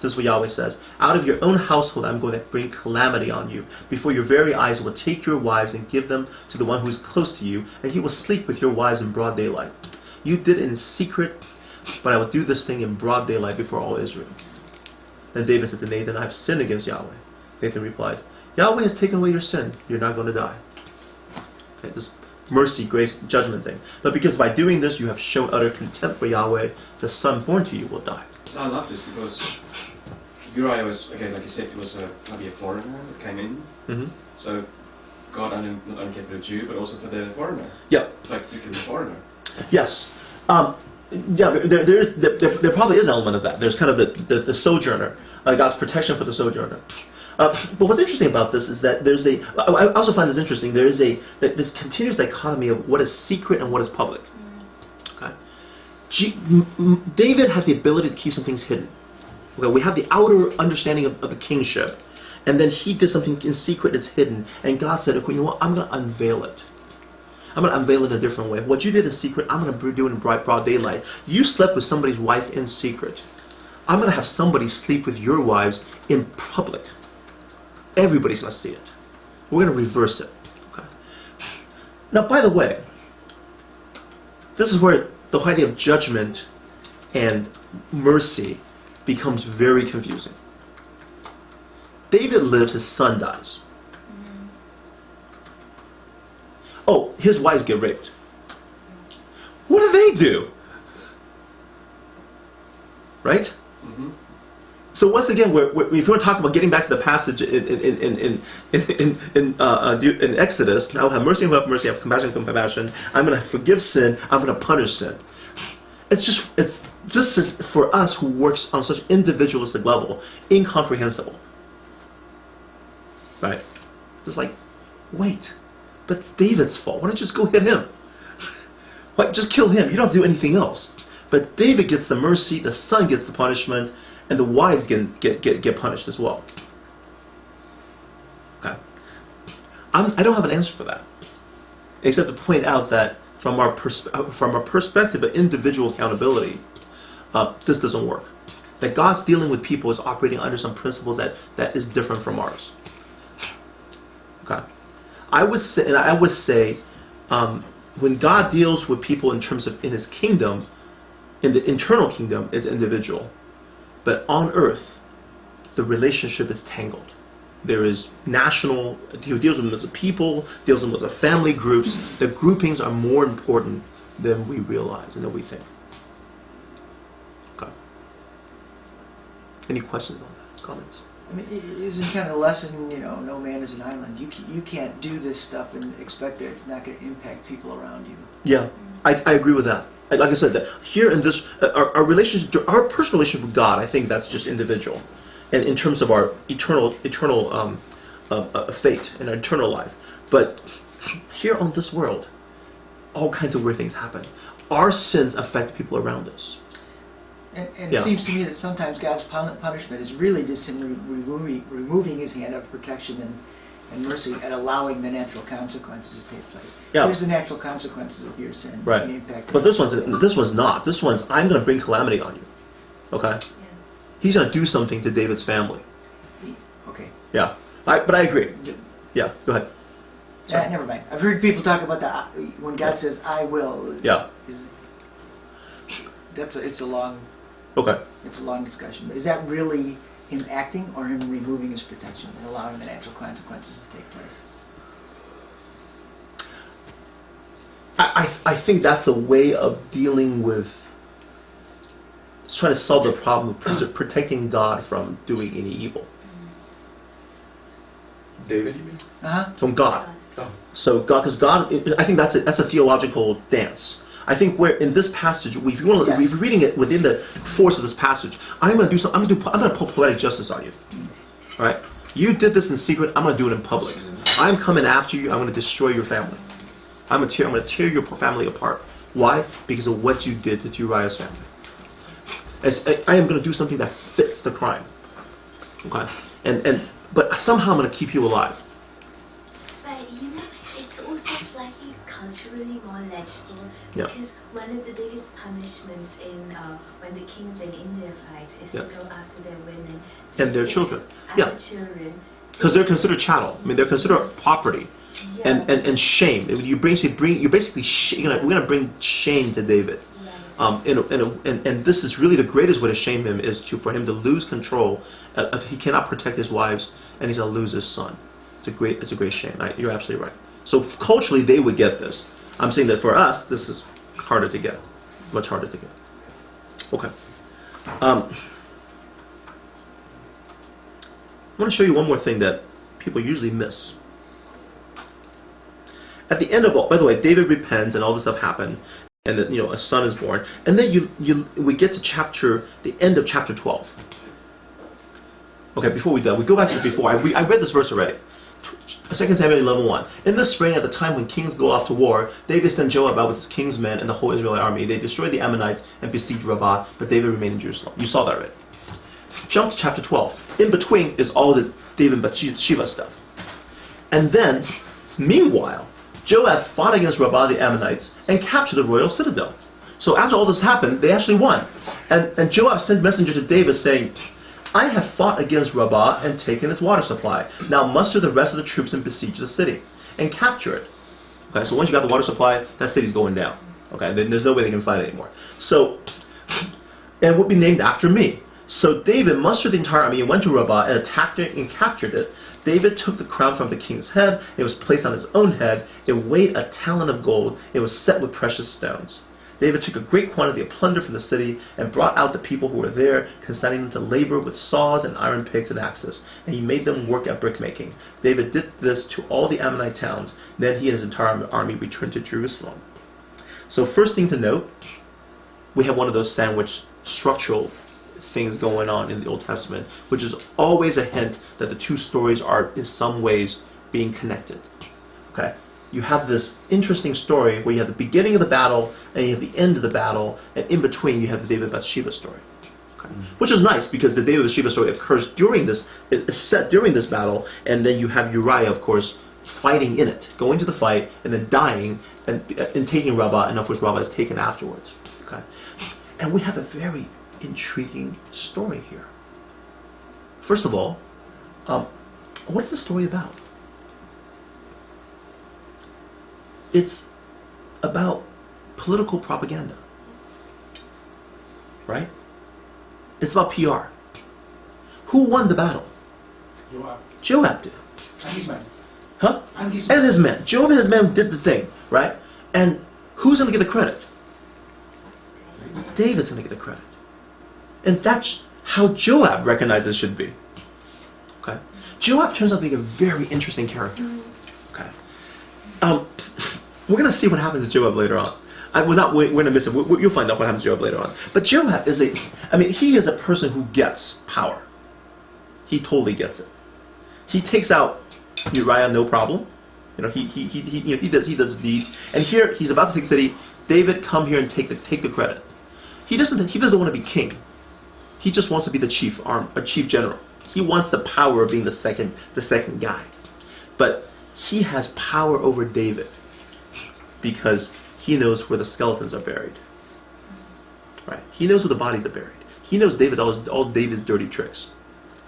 A: This is what Yahweh says. Out of your own household I'm going to bring calamity on you. Before your very eyes I will take your wives and give them to the one who is close to you, and he will sleep with your wives in broad daylight. You did it in secret, but I will do this thing in broad daylight before all Israel. Then David said to Nathan, I have sinned against Yahweh. Nathan replied, Yahweh has taken away your sin. You're not going to die. Okay, this mercy, grace, judgment thing. But because by doing this you have shown utter contempt for Yahweh, the son born to you will die.
D: So I love this because Uriah was, okay, like you said, he was maybe a foreigner that came in.
A: Mm-hmm.
D: So God not only cared for the Jew, but also for the foreigner.
A: Yeah.
D: It's like you can be a foreigner.
A: Yes. Yeah, there probably is an element of that. There's kind of the sojourner, God's protection for the sojourner. But what's interesting about this is that I also find this interesting, there is this continuous dichotomy of what is secret and what is public. Okay, David had the ability to keep some things hidden. Okay, we have the outer understanding of the kingship, And then he did something in secret that's hidden. And God said, okay, you know what? I'm going to unveil it. I'm going to unveil it in a different way. What you did in secret, I'm going to do it in broad daylight. You slept with somebody's wife in secret. I'm going to have somebody sleep with your wives in public. Everybody's going to see it. We're going to reverse it. Okay. Now, by the way, this is where the idea of judgment and mercy becomes very confusing. David lives, his son dies. Oh, his wives get raped. What do they do? Right?
D: Mm-hmm.
A: So once again, if we're talking about getting back to the passage in Exodus, I will have mercy, have compassion, compassion. I'm going to forgive sin. I'm going to punish sin. It's just for us who works on such individualistic level, incomprehensible. Right? It's like, wait, but it's David's fault. Why don't you just go hit him? Why, just kill him. You don't do anything else. But David gets the mercy, the son gets the punishment, and the wives get punished as well. Okay. I don't have an answer for that, except to point out that from our perspective of individual accountability, this doesn't work. That God's dealing with people is operating under some principles that is different from ours. Okay. I would say, when God deals with people in terms of in His kingdom, in the internal kingdom, is individual. But on earth, the relationship is tangled. There is national, he deals with them as a people, deals with them as a family groups. The groupings are more important than we realize and than we think. Okay. Any questions on that? Comments?
F: I mean, isn't kind of the lesson, no man is an island. You can't do this stuff and expect that it's not going to impact people around you.
A: Yeah, I agree with that. Like I said, that here in this, our relationship, our personal relationship with God, I think that's just individual, and in terms of our eternal fate and our eternal life. But here on this world, all kinds of weird things happen. Our sins affect people around us.
F: And it seems to me that sometimes God's punishment is really just Him removing His hand of protection and mercy and allowing the natural consequences to take place.
A: Yeah.
F: Here's the natural consequences of your sin.
A: Right. But this one's not. This one's, I'm going to bring calamity on you. Okay? Yeah. He's going to do something to David's family.
F: Okay.
A: Yeah. But I agree. Yeah, go ahead.
F: Never mind. I've heard people talk about when God says, I will.
A: Yeah.
F: It's a long...
A: Okay.
F: It's a long discussion. But is that really Him acting or Him removing His protection and allowing the natural consequences to take place?
A: I think that's a way of dealing with trying to solve the problem of protecting God from doing any evil.
B: David, you mean?
A: From God.
B: Oh.
A: So God, because God, I think that's a theological dance. I think where in this passage, if you want to, if you're reading it within the force of this passage, I'm going to do something. I'm going to put poetic justice on you. All right, you did this in secret. I'm going to do it in public. I'm coming after you. I'm going to destroy your family. I'm going to tear your family apart. Why? Because of what you did to Uriah's family. I am going to do something that fits the crime. Okay, but somehow I'm going to keep you alive.
E: But it's also slightly culturally more legible because one of the biggest punishments in when the kings in India fight is to go after their women
A: and their children.
E: And children.
A: Because they're considered chattel. I mean, they're considered property. And shame. You're basically we're going to bring shame to David. And this is really the greatest way to shame him is for him to lose control. He cannot protect his wives, and he's going to lose his son. It's a great shame. You're absolutely right. So culturally, they would get this. I'm saying that for us, this is harder to get. It's much harder to get. Okay. I want to show you one more thing that people usually miss. At the end of all, by the way, David repents and all this stuff happened, and then a son is born, and then we get to the end of chapter 12. Okay, before we do that, we go back to before. I read this verse already. 2 Samuel 11:1. In the spring, at the time when kings go off to war, David sent Joab out with his king's men and the whole Israelite army. They destroyed the Ammonites and besieged Rabbah, but David remained in Jerusalem. You saw that already. jump to chapter 12. In between is all the David and Bathsheba stuff. And then, meanwhile, Joab fought against Rabbah the Ammonites and captured the royal citadel. So after all this happened, they actually won. And Joab sent a messenger to David saying, I have fought against Rabbah and taken its water supply. Now muster the rest of the troops and besiege the city and capture it. Okay, so once you got the water supply, that city's going down. Okay, then there's no way they can fight it anymore. So, and it would be named after me. So David mustered the entire army and went to Rabbah and attacked it and captured it. David took the crown from the king's head. It was placed on his own head. It weighed a talent of gold. It was set with precious stones. David took a great quantity of plunder from the city and brought out the people who were there, consigning them to labor with saws and iron picks and axes. And he made them work at brickmaking. David did this to all the Ammonite towns. Then he and his entire army returned to Jerusalem. So first thing to note, we have one of those sandwich structural things going on in the Old Testament, which is always a hint that the two stories are in some ways being connected. Okay? You have this interesting story where you have the beginning of the battle and you have the end of the battle, and in between you have the David Bathsheba story. Okay? Which is nice because the David Bathsheba story occurs during this, is set during this battle, and then you have Uriah, of course, fighting in it, going to the fight and then dying and taking Rabbah, and of course Rabbah is taken afterwards. Okay? And we have a very intriguing story here. First of all, what is the story about? It's about political propaganda, right? It's about PR. Who won the battle?
C: Joab.
A: Joab did.
C: And his men.
A: Huh?
C: And his men.
A: And his men. Joab and his men did the thing, right? And who's going to get the credit? David's going to get the credit. And that's how Joab recognized it should be. Okay? Joab turns out to be a very interesting character. Okay? We're going to see what happens to Joab later on. We're going to miss it. You'll find out what happens to Joab later on. But Joab is he is a person who gets power. He totally gets it. He takes out Uriah, no problem. You know, he does the deed. And here he's about to take the city. David, come here and take the credit. He doesn't want to be king. He just wants to be the chief general. He wants the power of being the second guy. But he has power over David because he knows where the skeletons are buried. Right? He knows where the bodies are buried. He knows all David's dirty tricks.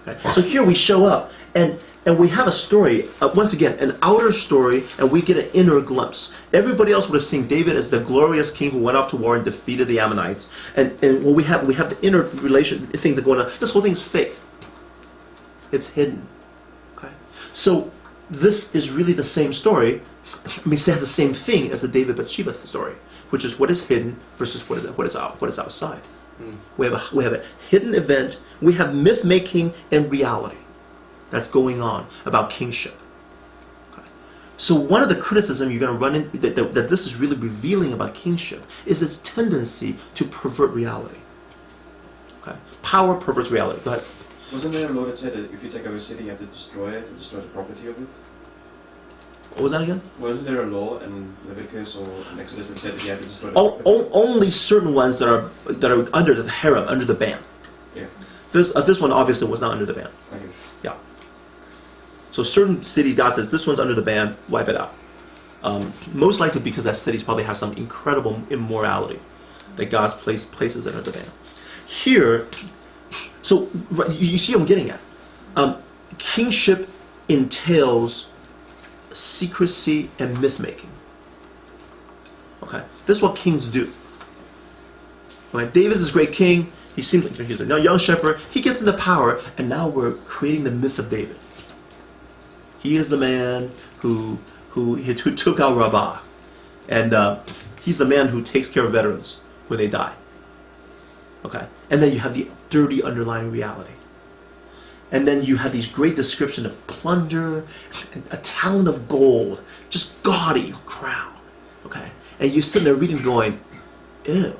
A: Okay? So here we show up and we have a story, once again, an outer story, and we get an inner glimpse. Everybody else would have seen David as the glorious king who went off to war and defeated the Ammonites. And when we have the inner relation thing that's going on. This whole thing's fake. It's hidden. Okay? So this is really the same story. I mean, it has the same thing as the David Bathsheba story, which is what is hidden versus what is outside. We have a hidden event. We have myth making and reality that's going on about kingship. Okay. So one of the criticism you're going to run into that this is really revealing about kingship is its tendency to pervert reality. Okay. Power perverts reality. Go ahead.
D: Wasn't there a law that said that if you take over a city, you have to destroy it and destroy the property of it?
A: What was that again?
D: Wasn't there a law in Leviticus or in Exodus that said that you have to destroy the property?
A: Only certain ones that are under the harem, under the ban.
D: Yeah.
A: This one obviously was not under the ban.
D: Okay.
A: Yeah. So certain cities, God says, this one's under the ban, wipe it out. Most likely because that city probably has some incredible immorality that God's places it under the ban. Here, so you see what I'm getting at. Kingship entails secrecy and myth making. Okay, this is what kings do. Right? David's this great king. He seems like he's a young shepherd. He gets into power, and now we're creating the myth of David. He is the man who took out Rabbah, and he's the man who takes care of veterans when they die. Okay, and then you have the dirty underlying reality. And then you have these great description of plunder, a talent of gold, just gaudy crown. Okay? And you sit there reading going, ew.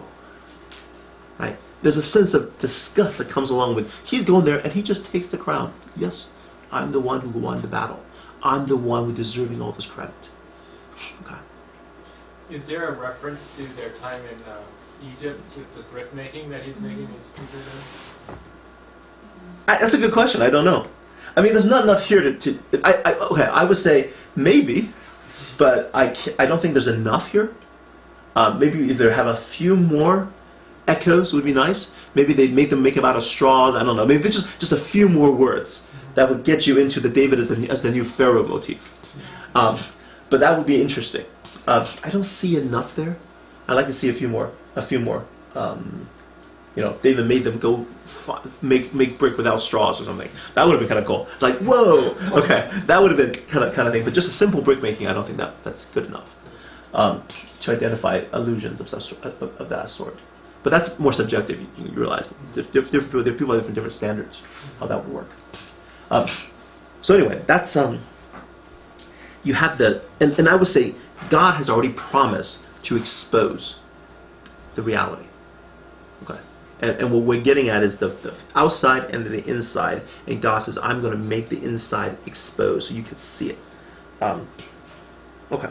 A: Right? There's a sense of disgust that comes along with, he's going there and he just takes the crown. Yes, I'm the one who won the battle. I'm the one who's deserving all this credit. Okay?
G: Is there a reference to their time in Egypt with the brick making that he's making these people do?
A: That's a good question. I don't know. I mean, there's not enough here okay, I would say maybe, but I don't think there's enough here. Maybe either have a few more echoes would be nice. Maybe they'd make them out of straws. I don't know. Maybe there's just a few more words that would get you into the David as the new Pharaoh motif. But that would be interesting. I don't see enough there. I'd like to see a few more. David made them go make brick without straws or something. That would have been kind of cool. It's like, whoa, okay, that would have been kind of thing. But just a simple brick making, I don't think that's good enough to identify allusions of that sort. But that's more subjective. You realize different people have different standards how that would work. So anyway, that's you have and I would say God has already promised to expose the reality. Okay. And what we're getting at is the outside and the inside. And God says, I'm going to make the inside exposed so you can see it. Okay.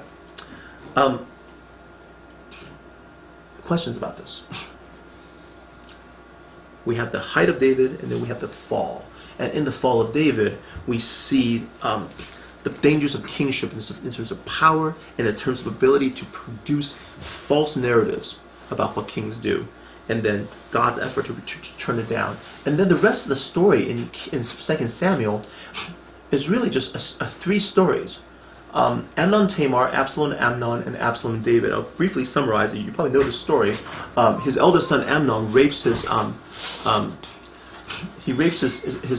A: Questions about this? We have the height of David, and then we have the fall. And in the fall of David, we see the dangers of kingship in terms of power and in terms of ability to produce false narratives about what kings do. And then God's effort to turn it down. And then the rest of the story in 2 Samuel is really just a 3 stories. Amnon, Tamar, Absalom, Amnon, and Absalom, David. I'll briefly summarize it. You probably know the story. His eldest son Amnon rapes his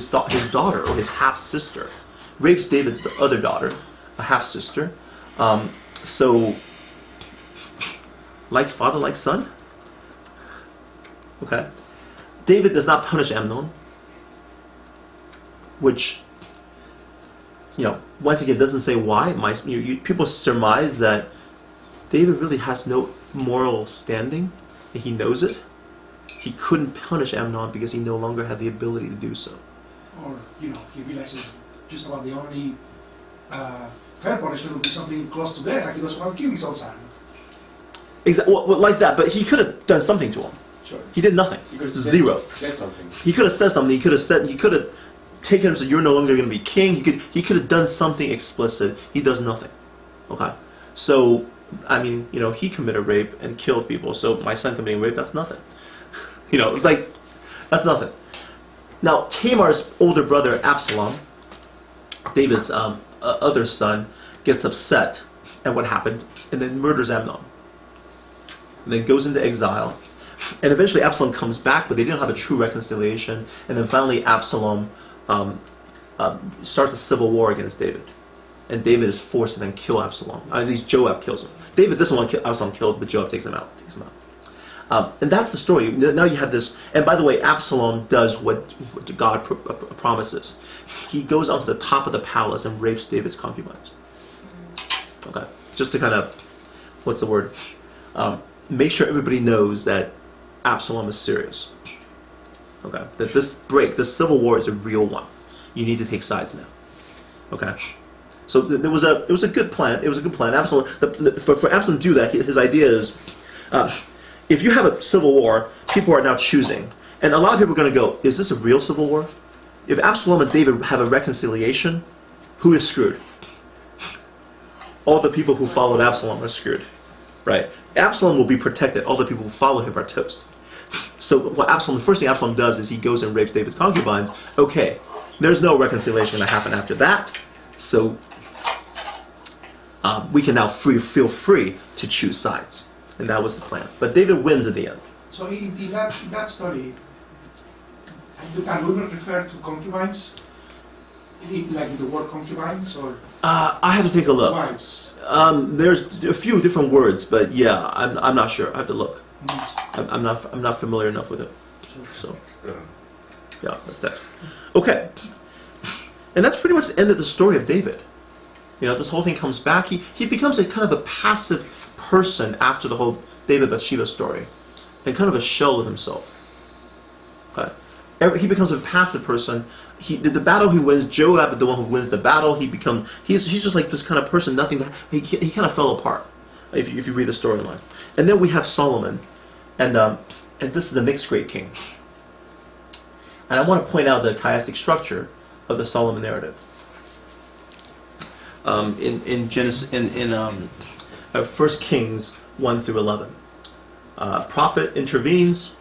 A: daughter, or his half sister. Rapes David's other daughter, a half sister. So, like father, like son. Okay. David does not punish Amnon, which, once again, doesn't say why. People surmise that David really has no moral standing, and he knows it. He couldn't punish Amnon because he no longer had the ability to do so.
C: Or, he realizes just about the only fair punishment would be something close to death, like he doesn't want to kill his own son.
A: Exactly, well, like that, but he could have done something to him.
C: Sure.
A: He did nothing.
D: He could have
A: Zero.
D: Said something.
A: He could have said something. He could have taken him and said, "You're no longer going to be king." He could have done something explicit. He does nothing. Okay. So, I mean, he committed rape and killed people. So my son committing rape, that's nothing. It's like, that's nothing. Now, Tamar's older brother, Absalom, David's other son, gets upset at what happened and then murders Amnon. And then goes into exile. And eventually Absalom comes back, but they didn't have a true reconciliation. And then finally Absalom starts a civil war against David. And David is forced to then kill Absalom. At least Joab kills him. David doesn't want Absalom killed, but Joab takes him out. And that's the story. Now you have this. And by the way, Absalom does what God promises. He goes onto the top of the palace and rapes David's concubines. Okay. Just to kind of, what's the word? Make sure everybody knows that Absalom is serious. Okay. That this civil war is a real one. You need to take sides now. Okay. So it was a good plan. It was a good plan. Absalom, for Absalom to do that, his idea is, if you have a civil war, people are now choosing. And a lot of people are going to go, is this a real civil war? If Absalom and David have a reconciliation, who is screwed? All the people who followed Absalom are screwed. Right? Absalom will be protected. All the people who follow him are toast. So the first thing Absalom does is he goes and rapes David's concubines. Okay, there's no reconciliation going to happen after that. So we can now feel free to choose sides. And that was the plan. But David wins at the end.
C: So in that story, are women referred to concubines? Like the word concubines, or?
A: I have to take a look.
C: Wives.
A: There's a few different words, but yeah, I'm not sure. I have to look. I'm not familiar enough with it. So yeah, that's text. Okay, and that's pretty much the end of the story of David. This whole thing comes back. He becomes a kind of a passive person after the whole David Bathsheba story, and kind of a shell of himself. Okay. He becomes a passive person. The battle he wins, Joab is the one who wins the battle. He's just like this kind of person. He kind of fell apart if you read the storyline. And then we have Solomon, and this is the next great king. And I want to point out the chiastic structure of the Solomon narrative. In Genesis, in 1 Kings 1 through 11, prophet intervenes.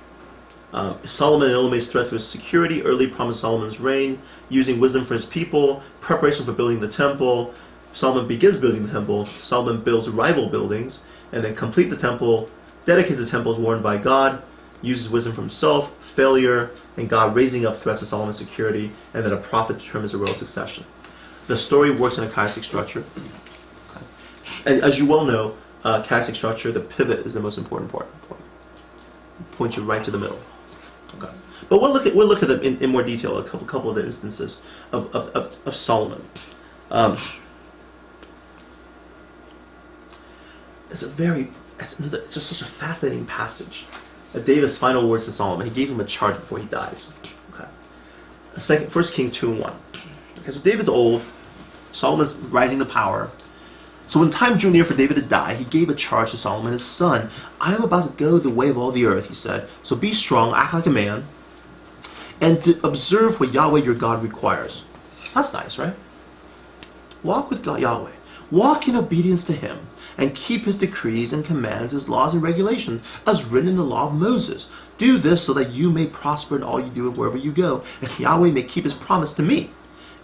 A: Solomon eliminates threat to his security. Early promised Solomon's reign, using wisdom for his people. Preparation for building the temple. Solomon begins building the temple. Solomon builds rival buildings, and then complete the temple. Dedicates the temple as warned by God. Uses wisdom for himself. Failure, and God raising up threats to Solomon's security, and then a prophet determines the royal succession. The story works in a chiastic structure. And as you well know, chiastic structure, the pivot is the most important part. Point you right to the middle. Okay. But we'll look at them in more detail. A couple of the instances of Solomon. It's just such a fascinating passage. David's final words to Solomon. He gave him a charge before he dies. Okay. 1 Kings 2 and 1. Okay, so David's old. Solomon's rising to power. So when the time drew near for David to die, he gave a charge to Solomon, his son. I am about to go the way of all the earth, he said. So be strong, act like a man, and observe what Yahweh your God requires. That's nice, right? Walk with God, Yahweh. Walk in obedience to him, and keep his decrees and commands, his laws and regulations, as written in the law of Moses. Do this so that you may prosper in all you do and wherever you go, and Yahweh may keep his promise to me.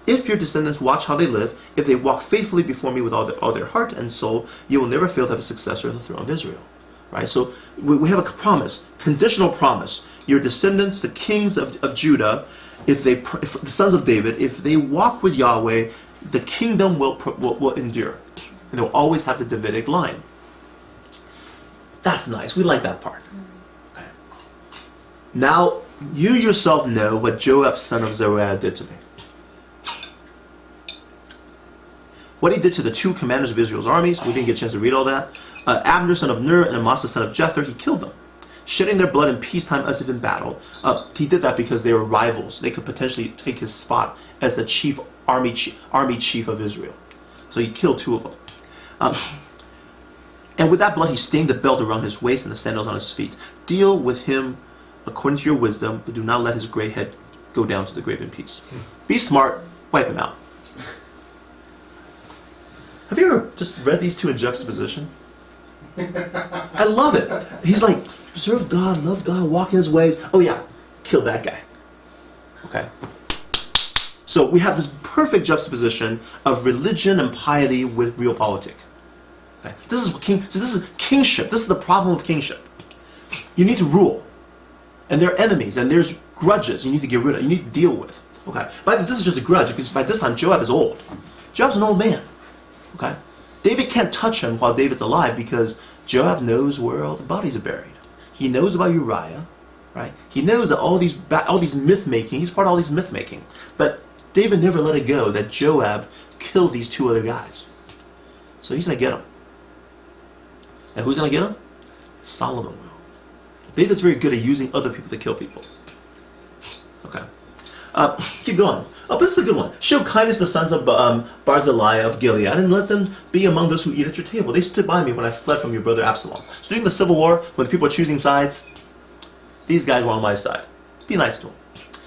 A: If your descendants watch how they live, if they walk faithfully before me with all their heart and soul, you will never fail to have a successor in the throne of Israel. Right? So we have a promise, conditional promise. Your descendants, the kings of Judah, if the sons of David, if they walk with Yahweh, the kingdom will endure. And they'll always have the Davidic line. That's nice. We like that part. Okay. Now, you yourself know what Joab, son of Zeruiah, did to me. What he did to the two commanders of Israel's armies, we didn't get a chance to read all that. Abner, son of Ner, and Amasa, son of Jether, he killed them, shedding their blood in peacetime as if in battle. He did that because they were rivals. They could potentially take his spot as the army chief of Israel. So he killed two of them. And with that blood, he stained the belt around his waist and the sandals on his feet. Deal with him according to your wisdom, but do not let his gray head go down to the grave in peace. Be smart, wipe him out. Have you ever just read these two in juxtaposition? I love it. He's like, serve God, love God, walk in his ways. Oh yeah, kill that guy. Okay. So we have this perfect juxtaposition of religion and piety with realpolitik. Okay. This is kingship. This is the problem of kingship. You need to rule. And there are enemies, and there's grudges you need to get rid of, you need to deal with. Okay. This is just a grudge, because by this time Joab is old. Joab's an old man. Okay, David can't touch him while David's alive because Joab knows where all the bodies are buried. He knows about Uriah, right? He knows that all these myth making. He's part of all these myth making. But David never let it go that Joab killed these two other guys. So he's gonna get them. And who's gonna get them? Solomon will. David's very good at using other people to kill people. Okay. Keep going. Oh, but this is a good one. Show kindness to the sons of Barzillai of Gilead, and let them be among those who eat at your table. They stood by me when I fled from your brother Absalom. So during the civil war, when the people are choosing sides, these guys were on my side. Be nice to them.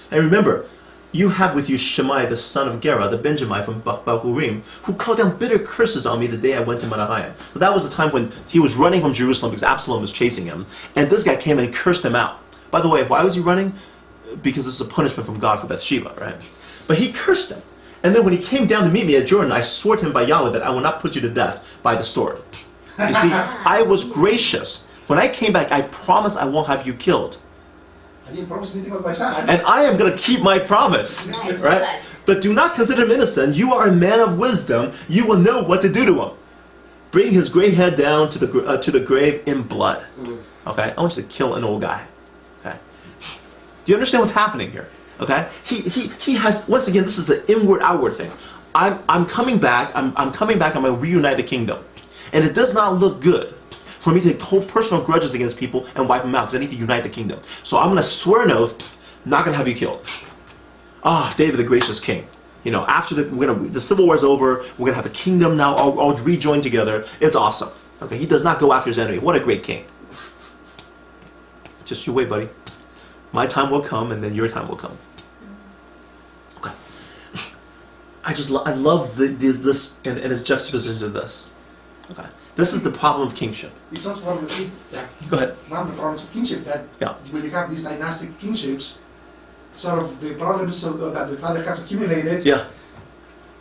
A: And remember, you have with you Shimei, the son of Gera, the Benjamite from Bahurim, who called down bitter curses on me the day I went to Mahanaim. So that was the time when he was running from Jerusalem because Absalom was chasing him. And this guy came and cursed him out. By the way, why was he running? Because it's a punishment from God for Bathsheba, right? But he cursed him. And then when he came down to meet me at Jordan, I swore to him by Yahweh that I will not put you to death by the sword. You see, I was gracious. When I came back, I promised I won't have you killed.
C: I didn't promise anything with my son.
A: And I am going to keep my promise. Right? But do not consider him innocent. You are a man of wisdom. You will know what to do to him. Bring his gray head down to the grave in blood. Okay? I want you to kill an old guy. Okay? Do you understand what's happening here? Okay? He has, once again, this is the inward-outward thing. I'm coming back. I'm coming back. I'm going to reunite the kingdom. And it does not look good for me to hold personal grudges against people and wipe them out because I need to unite the kingdom. So I'm going to swear an oath, not going to have you killed. David the gracious king. You know, after the civil war is over, we're going to have a kingdom now, all rejoined together. It's awesome. Okay, he does not go after his enemy. What a great king. Just you wait, buddy. My time will come, and then your time will come. I love this and its juxtaposition to this. Okay, this is the problem of kingship.
C: It's also one of the
A: Go ahead.
C: one of the problems of kingship that when you have these dynastic kingships, sort of the problems that the father has accumulated.
A: Yeah.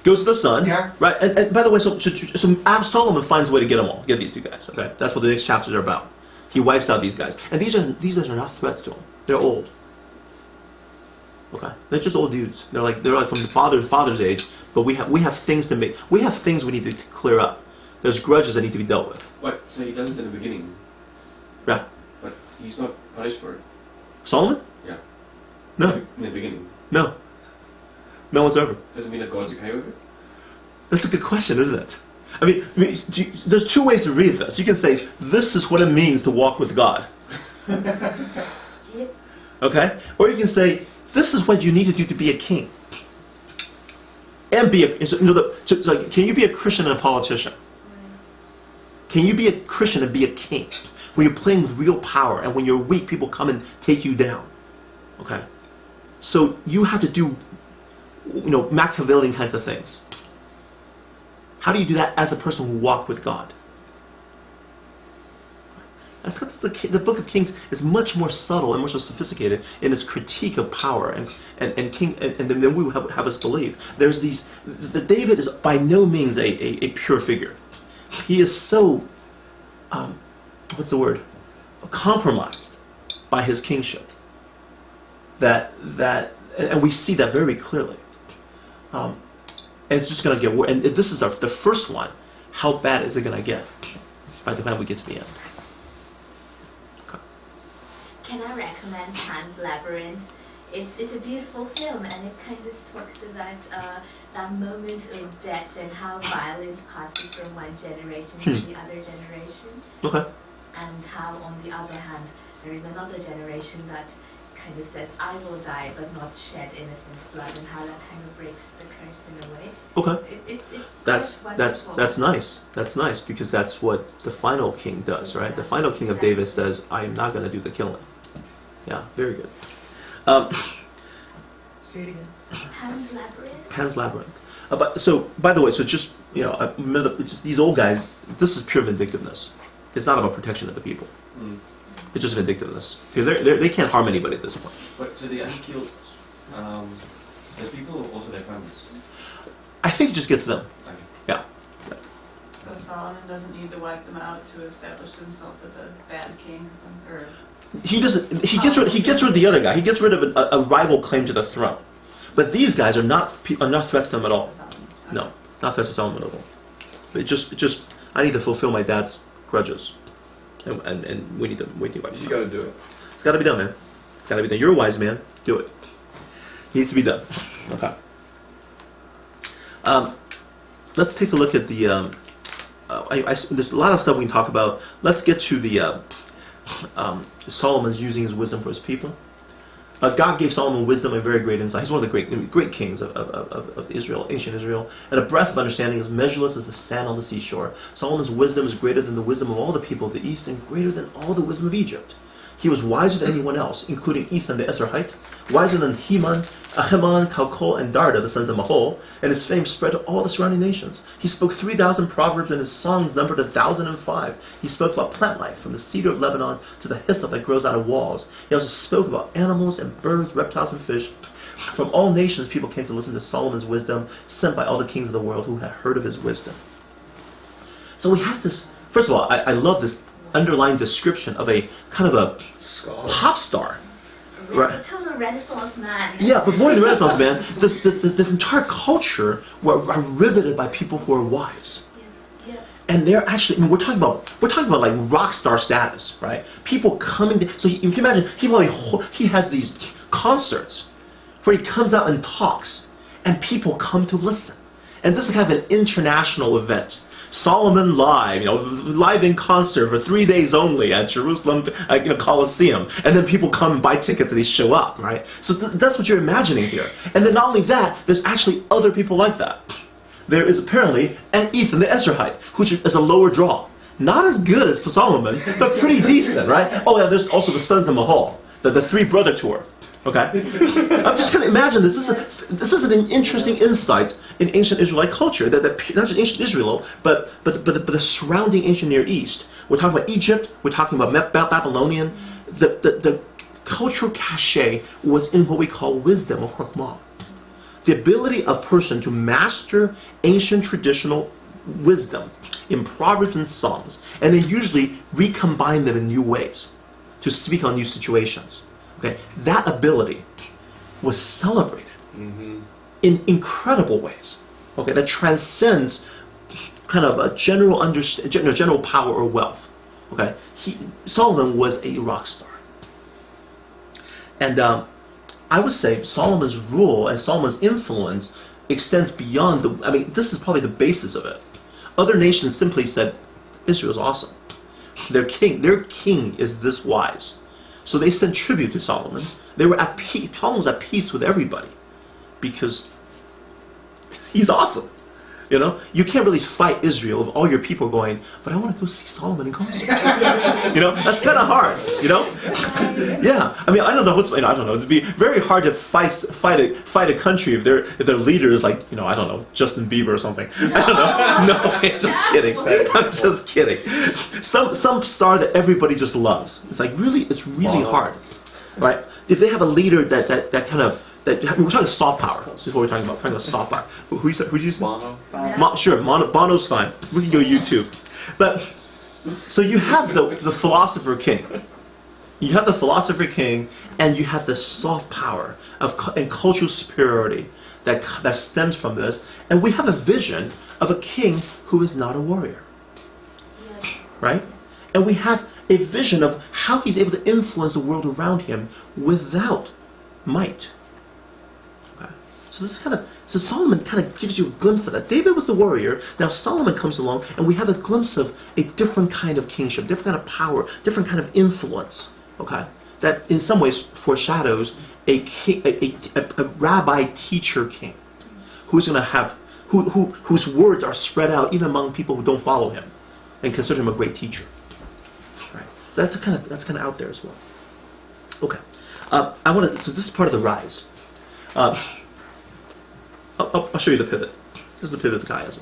A: Goes to the son.
C: Yeah.
A: Right. And by the way, so Solomon finds a way to get them all. Get these two guys. Okay. That's what the next chapters are about. He wipes out these guys, and these guys are not threats to him. They're old. Okay. They're just old dudes. They're like from the father's age. But we have things to make. We have things we need to clear up. There's grudges that need to be dealt with.
D: What? So he does it in the beginning.
A: Yeah.
D: But he's not punished for it.
A: Solomon?
D: Yeah.
A: No.
D: In the beginning.
A: No. No one's over.
D: Doesn't mean that God's okay with it?
A: That's a good question, isn't it? I mean, there's two ways to read this. You can say, this is what it means to walk with God. Okay? Or you can say, this is what you need to do to be a king. And be a... can you be a Christian and a politician? Can you be a Christian and be a king? When you're playing with real power, and when you're weak, people come and take you down. Okay? So you have to do, Machiavellian kinds of things. How do you do that as a person who walked with God? That's what the Book of Kings is much more subtle and much more sophisticated in its critique of power and then we have us believe. There's David is by no means a pure figure. He is so, what's the word? Compromised by his kingship. And we see that very clearly. And it's just going to get worse. And if this is the first one, how bad is it going to get by the time we get to the end? Okay.
E: Can I recommend Pan's Labyrinth? It's a beautiful film, and it kind of talks about that moment of death and how violence passes from one generation to the other generation.
A: Okay.
E: And how, on the other hand, there is another generation that kind of says, I will die but not shed innocent blood, and how that kind of breaks the curse in a way.
A: Okay.
E: It's
A: that's nice. That's nice because that's what the final king does, right? The final king of David says, I am not going to do the killing. Yeah, very good.
F: Say it again.
E: Pan's Labyrinth.
A: Pan's Labyrinth. By the way, just just these old guys. This is pure vindictiveness. It's not about protection of the people.
D: Mm.
A: It's just vindictiveness because they can't harm anybody at this point.
D: But so they actually killed those people, or also their families?
A: I think it just gets them.
D: Okay.
A: Yeah.
H: So Solomon doesn't need to wipe them out to establish himself as a bad king or something? Or
A: He doesn't. He gets rid of the other guy. He gets rid of a rival claim to the throne. But these guys are not threats to them at all.
H: Okay.
A: No, not threats to Solomon at all. It just I need to fulfill my dad's grudges, and we need to wipe them out.
B: You gotta do it.
A: It's got to be done, man. It's got to be done. You're a wise man. Do it. It needs to be done. Okay. Let's take a look at the. There's a lot of stuff we can talk about. Let's get to the. Solomon's using his wisdom for his people. God gave Solomon wisdom and very great insight. He's one of the great kings of Israel, ancient Israel. And a breadth of understanding is measureless as the sand on the seashore. Solomon's wisdom is greater than the wisdom of all the people of the East and greater than all the wisdom of Egypt. He was wiser than anyone else, including Ethan the Ezrahite, wiser than Heman, Ahiman, Calcol, and Darda, the sons of Mahol, and his fame spread to all the surrounding nations. He spoke 3,000 proverbs, and his songs numbered 1,005. He spoke about plant life, from the cedar of Lebanon to the hyssop that grows out of walls. He also spoke about animals and birds, reptiles, and fish. From all nations, people came to listen to Solomon's wisdom, sent by all the kings of the world who had heard of his wisdom. So we have this, first of all, I love this underlying description of a kind of a pop star.
E: Right. A total Renaissance man.
A: Yeah, but more than the Renaissance man, this entire culture are riveted by people who are wise.
E: Yeah.
A: And they're actually, I mean, we're talking about like rock star status, right? People coming. So you can imagine he has these concerts where he comes out and talks, and people come to listen. And this is kind of an international event. Solomon live, live in concert for 3 days only at Jerusalem, Colosseum, and then people come and buy tickets and they show up, right? So that's what you're imagining here. And then not only that, there's actually other people like that. There is apparently Ethan the Ezrahite, which is a lower draw, not as good as Solomon, but pretty decent, right? Oh yeah, there's also the sons of Mahol, the three brother tour, Okay, I'm just kind of imagine this. This is an interesting insight in ancient Israelite culture. That not just ancient Israel, but the surrounding ancient Near East. We're talking about Egypt. We're talking about Babylonian. The cultural cachet was in what we call wisdom or chokmah. The ability of a person to master ancient traditional wisdom in Proverbs and Psalms, and then usually recombine them in new ways to speak on new situations. Okay, that ability was celebrated in incredible ways. Okay, that transcends kind of a general power or wealth. Okay, Solomon was a rock star, and I would say Solomon's rule and Solomon's influence extends beyond the. I mean, this is probably the basis of it. Other nations simply said, Israel's awesome. Their king is this wise. So they sent tribute to Solomon. They were at peace. Solomon was at peace with everybody because he's awesome. You know, you can't really fight Israel if all your people are going, but I want to go see Solomon in concert. You know, that's kind of hard. You know, yeah. I mean, I don't know. I don't know. It'd be very hard to fight a country if their leader is like, you know, I don't know, Justin Bieber or something. I don't know. No, okay, just kidding. I'm just kidding. Some star that everybody just loves. It's like it's really hard, right? If they have a leader that kind of. We're talking soft power. This is what we're talking about. We're talking about soft power. Who do you say? Bono. Sure, Bono's fine. We can go YouTube. But so you have the philosopher king. You have the philosopher king, and you have the soft power and cultural superiority that stems from this. And we have a vision of a king who is not a warrior, right? And we have a vision of how he's able to influence the world around him without might. So this is so Solomon kind of gives you a glimpse of that. David was the warrior. Now Solomon comes along, and we have a glimpse of a different kind of kingship, different kind of power, different kind of influence. Okay, that in some ways foreshadows a rabbi teacher king, who's going to have whose words are spread out even among people who don't follow him, and consider him a great teacher. Right. So that's kind of out there as well. Okay, So this is part of the rise. I'll show you the pivot. This is the pivot of the chiasm.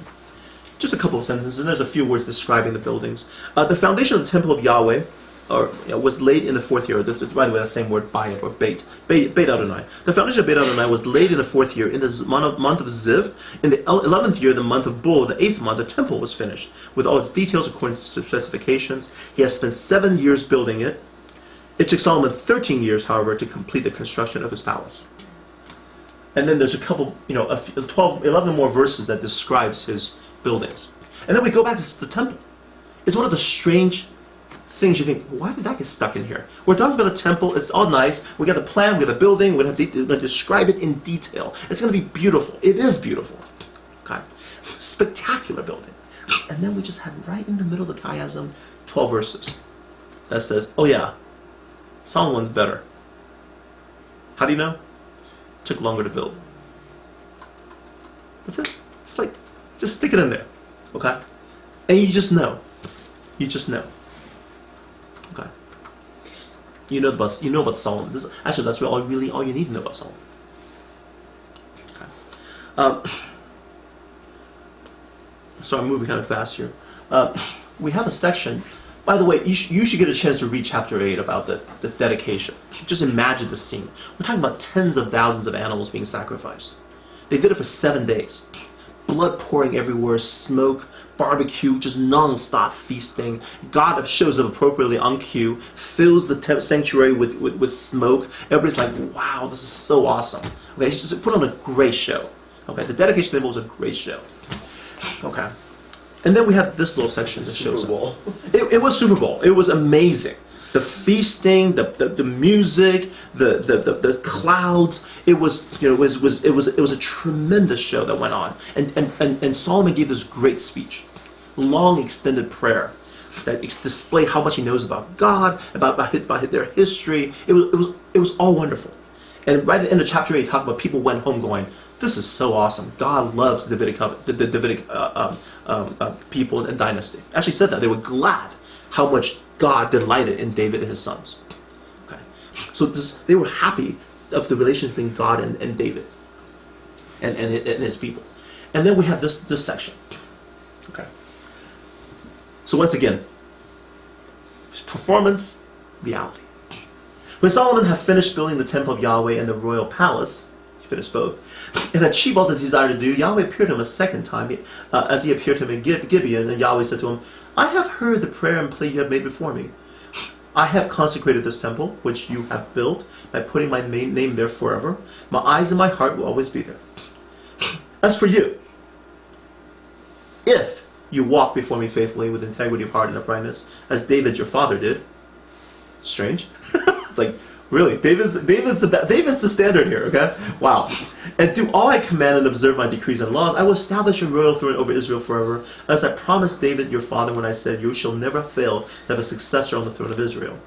A: Just a couple of sentences, and there's a few words describing the buildings. The foundation of the temple of Yahweh was laid in the 4th year. This is, by the way, that same word, bayit, or Beit Adonai. The foundation of Beit Adonai was laid in the 4th year, in the month of Ziv. In the 11th year, the month of Bul, the 8th month, the temple was finished, with all its details according to specifications. He has spent 7 years building it. It took Solomon 13 years, however, to complete the construction of his palace. And then there's a couple, 11 more verses that describes his buildings. And then we go back to the temple. It's one of the strange things you think, why did that get stuck in here? We're talking about the temple. It's all nice. We got the plan. We got the building. We're going to describe it in detail. It's going to be beautiful. It is beautiful. Okay, spectacular building. And then we just have right in the middle of the chiasm 12 verses that says, oh yeah, Solomon's better. How do you know? Took longer to build. That's it. Just stick it in there, okay? And you just know. Okay. You know about Solomon. That's really all you need to know about Solomon. Okay. So I'm moving kind of fast here. We have a section. By the way, you should get a chance to read chapter 8 about the dedication. Just imagine the scene. We're talking about tens of thousands of animals being sacrificed. They did it for 7 days. Blood pouring everywhere, smoke, barbecue, just non-stop feasting. God shows up appropriately on cue, fills the sanctuary with smoke. Everybody's like, wow, this is so awesome. Okay, it's just put on a great show. Okay, the dedication of the temple was a great show. Okay. And then we have this little section that shows
B: Super Bowl.
A: It was Super Bowl. It was amazing. The feasting, the music, the clouds. It was a tremendous show that went on. And Solomon gave this great speech, long extended prayer that displayed how much he knows about God, about their history. It was all wonderful. And right at the end of chapter 8, talk about people went home going, this is so awesome. God loves the Davidic people and dynasty. Actually said that. They were glad how much God delighted in David and his sons. Okay, so they were happy of the relationship between God and David and his people. And then we have this section. Okay. So once again, performance, reality. When Solomon had finished building the temple of Yahweh and the royal palace, he finished both, and achieved all that he desired to do, Yahweh appeared to him a second time, as he appeared to him in Gibeon, and Yahweh said to him, I have heard the prayer and plea you have made before me. I have consecrated this temple, which you have built, by putting my name there forever. My eyes and my heart will always be there. As for you, if you walk before me faithfully with integrity of heart and uprightness, as David your father did. Strange. It's like, really, David's the standard here, okay? Wow. And do all I command and observe my decrees and laws, I will establish your royal throne over Israel forever, as I promised David your father when I said, you shall never fail to have a successor on the throne of Israel.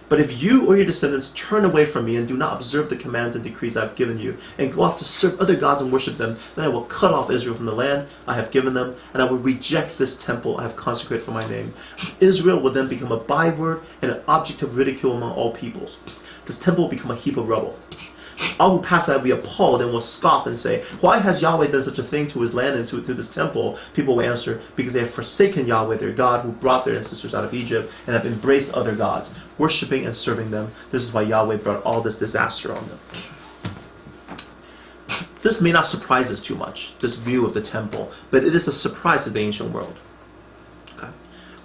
A: But if you or your descendants turn away from me and do not observe the commands and decrees I have given you, and go off to serve other gods and worship them, then I will cut off Israel from the land I have given them, and I will reject this temple I have consecrated for my name. Israel will then become a byword and an object of ridicule among all peoples. This temple will become a heap of rubble. All who pass by will be appalled and will scoff and say, why has Yahweh done such a thing to his land and to this temple? People will answer, because they have forsaken Yahweh their God, who brought their ancestors out of Egypt, and have embraced other gods, worshipping and serving them. This is why Yahweh brought all this disaster on them. This may not surprise us too much, this view of the temple, but it is a surprise to the ancient world. Okay.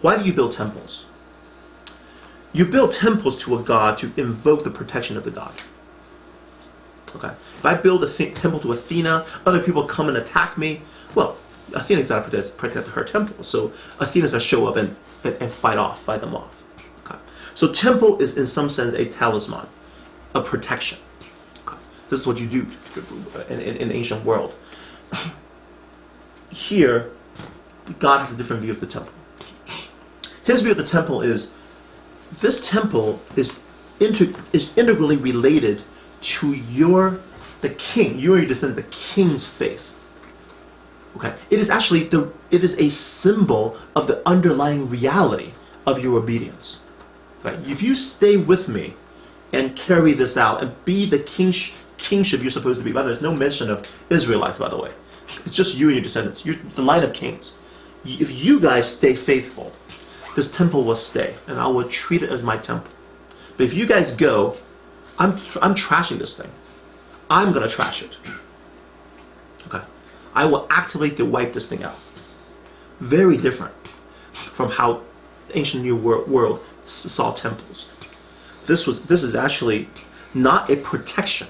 A: Why do you build temples? You build temples to a god to invoke the protection of the god. Okay. If I build a temple to Athena, other people come and attack me. Well, Athena's got to protect her temple, so Athena's got to show up and fight them off. Okay. So temple is in some sense a talisman, a protection. Okay. This is what you do in the ancient world. Here, God has a different view of the temple. His view of the temple is, this temple is integrally related to the king, your descendant, the king's faith. Okay, it is actually it is a symbol of the underlying reality of your obedience. Okay, if you stay with me and carry this out and be the kingship you're supposed to be. By the way, there's no mention of Israelites, by the way. It's just you and your descendants. You're the line of kings. If you guys stay faithful, this temple will stay, and I will treat it as my temple. But if you guys go, I'm trashing this thing. I'm going to trash it. Okay. I will actively wipe this thing out. Very different from how ancient New World saw temples. This is actually not a protection,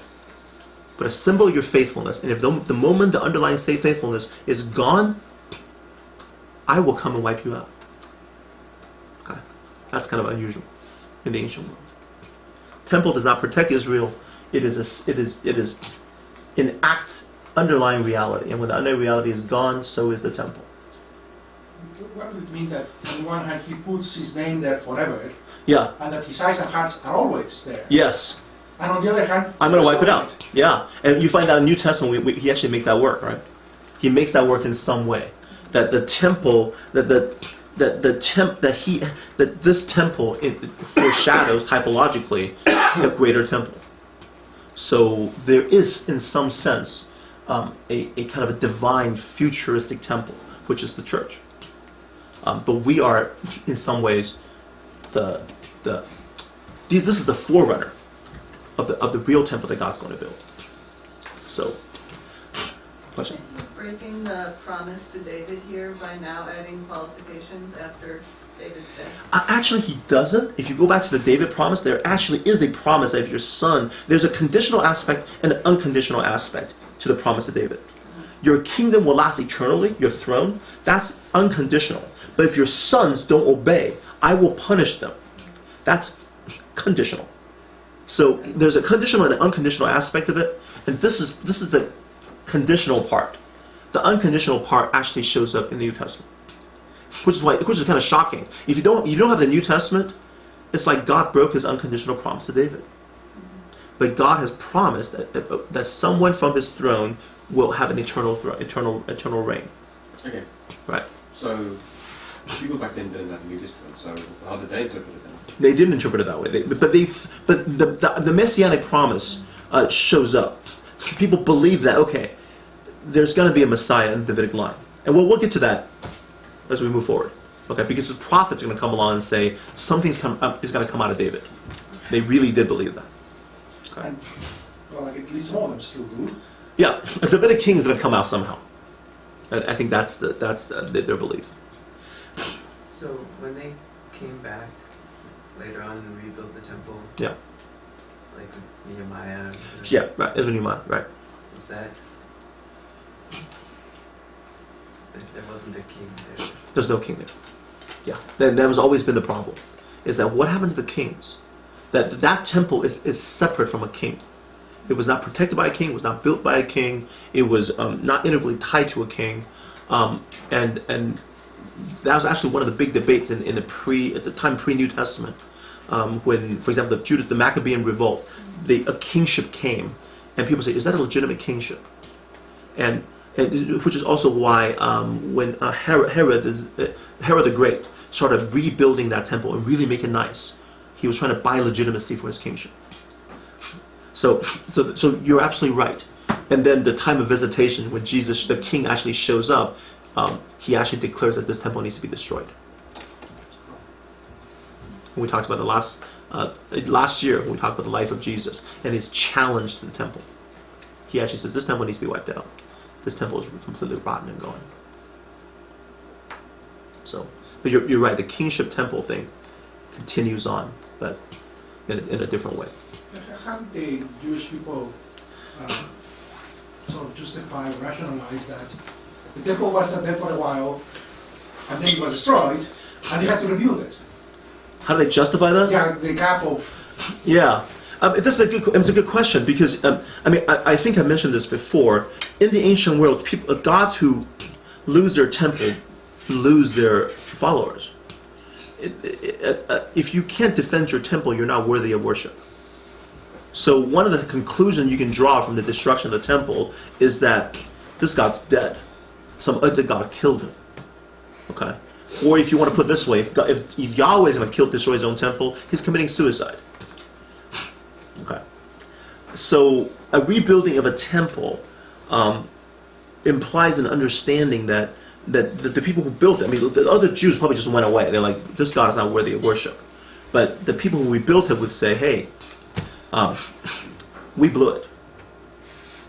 A: but a symbol of your faithfulness. And if the moment the underlying state faithfulness is gone, I will come and wipe you out. Okay. That's kind of unusual in the ancient world. Temple does not protect Israel. It is an act underlying reality, and when the underlying reality is gone, so is the temple.
C: What would it mean that on the one hand he puts his name there forever,
A: yeah,
C: and that his eyes and hearts are always there?
A: Yes.
C: And on the other hand,
A: I'm going to wipe it out. Yeah, and you find out in the New Testament, he actually makes that work, right? He makes that work in some way. That the temple, that this temple foreshadows typologically the greater temple. So there is, in some sense, a kind of a divine futuristic temple, which is the church. But we are, in some ways, this is the forerunner of the real temple that God's going to build. So, question?
H: Breaking the promise to David here by now adding qualifications after David's death?
A: Actually, he doesn't. If you go back to the David promise, there actually is a promise that if your son, there's a conditional aspect and an unconditional aspect to the promise of David. Your kingdom will last eternally, your throne, that's unconditional. But if your sons don't obey, I will punish them. That's conditional. So there's a conditional and an unconditional aspect of it, and this is the conditional part. The unconditional part actually shows up in the New Testament, which is kind of shocking. If you don't have the New Testament, it's like God broke His unconditional promise to David. But God has promised that someone from His throne will have an eternal reign. Okay. Right.
D: So people back then didn't have the New Testament. So how did they interpret it then?
A: They didn't interpret it that way. But the messianic promise shows up, people believe that, okay, there's going to be a Messiah in the Davidic line. And we'll get to that as we move forward. Okay, because the prophets are going to come along and say something's is going to come out of David. They really did believe that. Okay.
C: And, well, like at least some of them still do.
A: Yeah, a Davidic king is going to come out somehow. I think that's their belief.
I: So when they came back later on and rebuilt the temple,
A: yeah,
I: like Nehemiah.
A: Yeah, right. Ezra Nehemiah, right.
I: Was that? There wasn't a king there.
A: There's no king there. Yeah, that has always been the problem. Is that what happened to the kings? That temple is separate from a king. It was not protected by a king. It was not built by a king. It was not integrally tied to a king, and that was actually one of the big debates at the time pre-New Testament, when, for example, the Maccabean revolt, a kingship came, and people say, is that a legitimate kingship? And which is also why when Herod the Great started rebuilding that temple and really make it nice, he was trying to buy legitimacy for his kingship. So you're absolutely right. And then the time of visitation, when Jesus, the king, actually shows up, he actually declares that this temple needs to be destroyed. We talked about last year when we talked about the life of Jesus and his challenge to the temple. He actually says this temple needs to be wiped out. This temple is completely rotten and gone. So, but you're right. The kingship temple thing continues on, but in a different way.
C: Haven't the Jewish people sort of justify or rationalize that the temple was there for a while, and then it was destroyed, and they had to rebuild it?
A: How do they justify that?
C: Yeah, the gap of...
A: Yeah. It's a good question, because I think I mentioned this before. In the ancient world, gods who lose their temple lose their followers. If you can't defend your temple, you're not worthy of worship. So one of the conclusions you can draw from the destruction of the temple is that this god's dead. Some other god killed him. Okay. Or if you want to put it this way, if Yahweh is going to destroy his own temple, he's committing suicide. Okay. So a rebuilding of a temple implies an understanding that the people who built it, the other Jews probably just went away. They're like, this God is not worthy of worship. But the people who rebuilt it would say, hey, we blew it.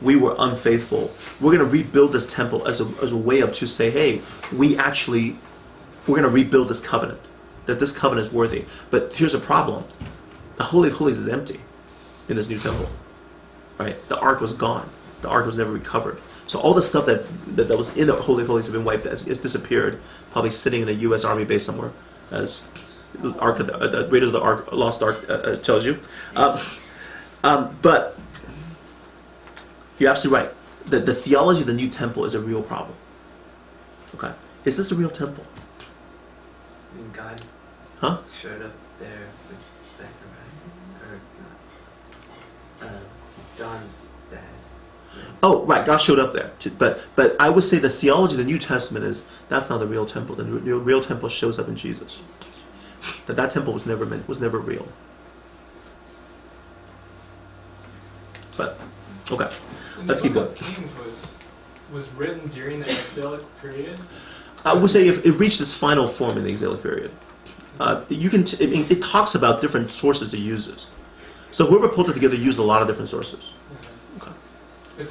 A: We were unfaithful. We're going to rebuild this temple as a way to say, hey, we're going to rebuild this covenant. That this covenant is worthy. But here's a problem. The Holy of Holies is empty in this new temple. Right? The Ark was gone. The Ark was never recovered. So all the stuff that was in the Holy of Holies has been wiped. It's disappeared. Probably sitting in a U.S. Army base somewhere, as the Raiders of the Ark, Lost Ark tells you. But you're absolutely right. The theology of the new temple is a real problem. Okay, is this a real temple?
I: I mean, God showed up there with Zechariah, or not? John's dad.
A: Oh, right. God showed up there, but I would say the theology of the New Testament is that's not the real temple. The real temple shows up in Jesus. That temple was never real. But okay, let's keep going.
G: Kings was written during the exilic period.
A: I would say if it reached its final form in the exilic period, it talks about different sources it uses. So whoever pulled it together used a lot of different sources. Okay.
G: But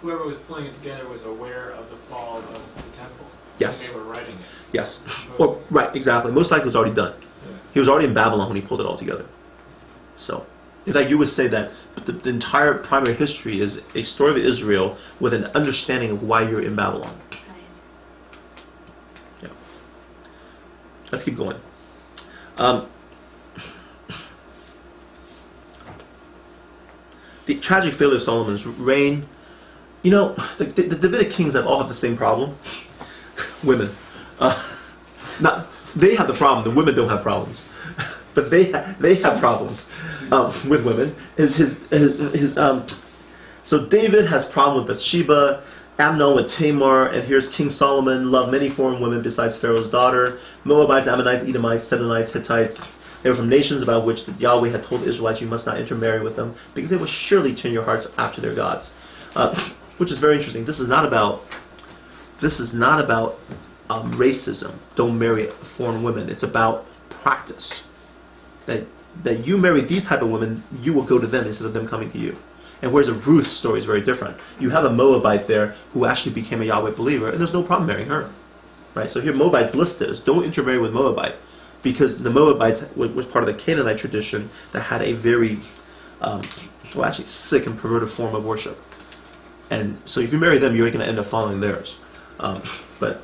G: whoever was pulling it together was aware of the fall of the temple.
A: Yes.
G: When they were writing it.
A: Yes. Well, right, exactly. Most likely it was already done.
G: Yeah.
A: He was already in Babylon when he pulled it all together. So, in fact, you would say that the entire primary history is a story of Israel with an understanding of why you're in Babylon. Yeah. Let's keep going. The tragic failure of Solomon's reign. You know, the Davidic kings all have the same problem. Women. They have the problem. The women don't have problems. But they have problems with women. So David has problem with Bathsheba, Amnon with Tamar, and here's King Solomon loved many foreign women besides Pharaoh's daughter. Moabites, Ammonites, Edomites, Sidonites, Hittites, They were from nations about which Yahweh had told the Israelites, you must not intermarry with them, because they will surely turn your hearts after their gods. Which is very interesting. This is not about racism. Don't marry foreign women. It's about practice. That you marry these type of women, you will go to them instead of them coming to you. And whereas a Ruth story is very different. You have a Moabite there who actually became a Yahweh believer, and there's no problem marrying her. Right? So here Moabite's listed as don't intermarry with Moabite, because the Moabites was part of the Canaanite tradition that had a very, actually sick and perverted form of worship. And so if you marry them, you're going to end up following theirs. But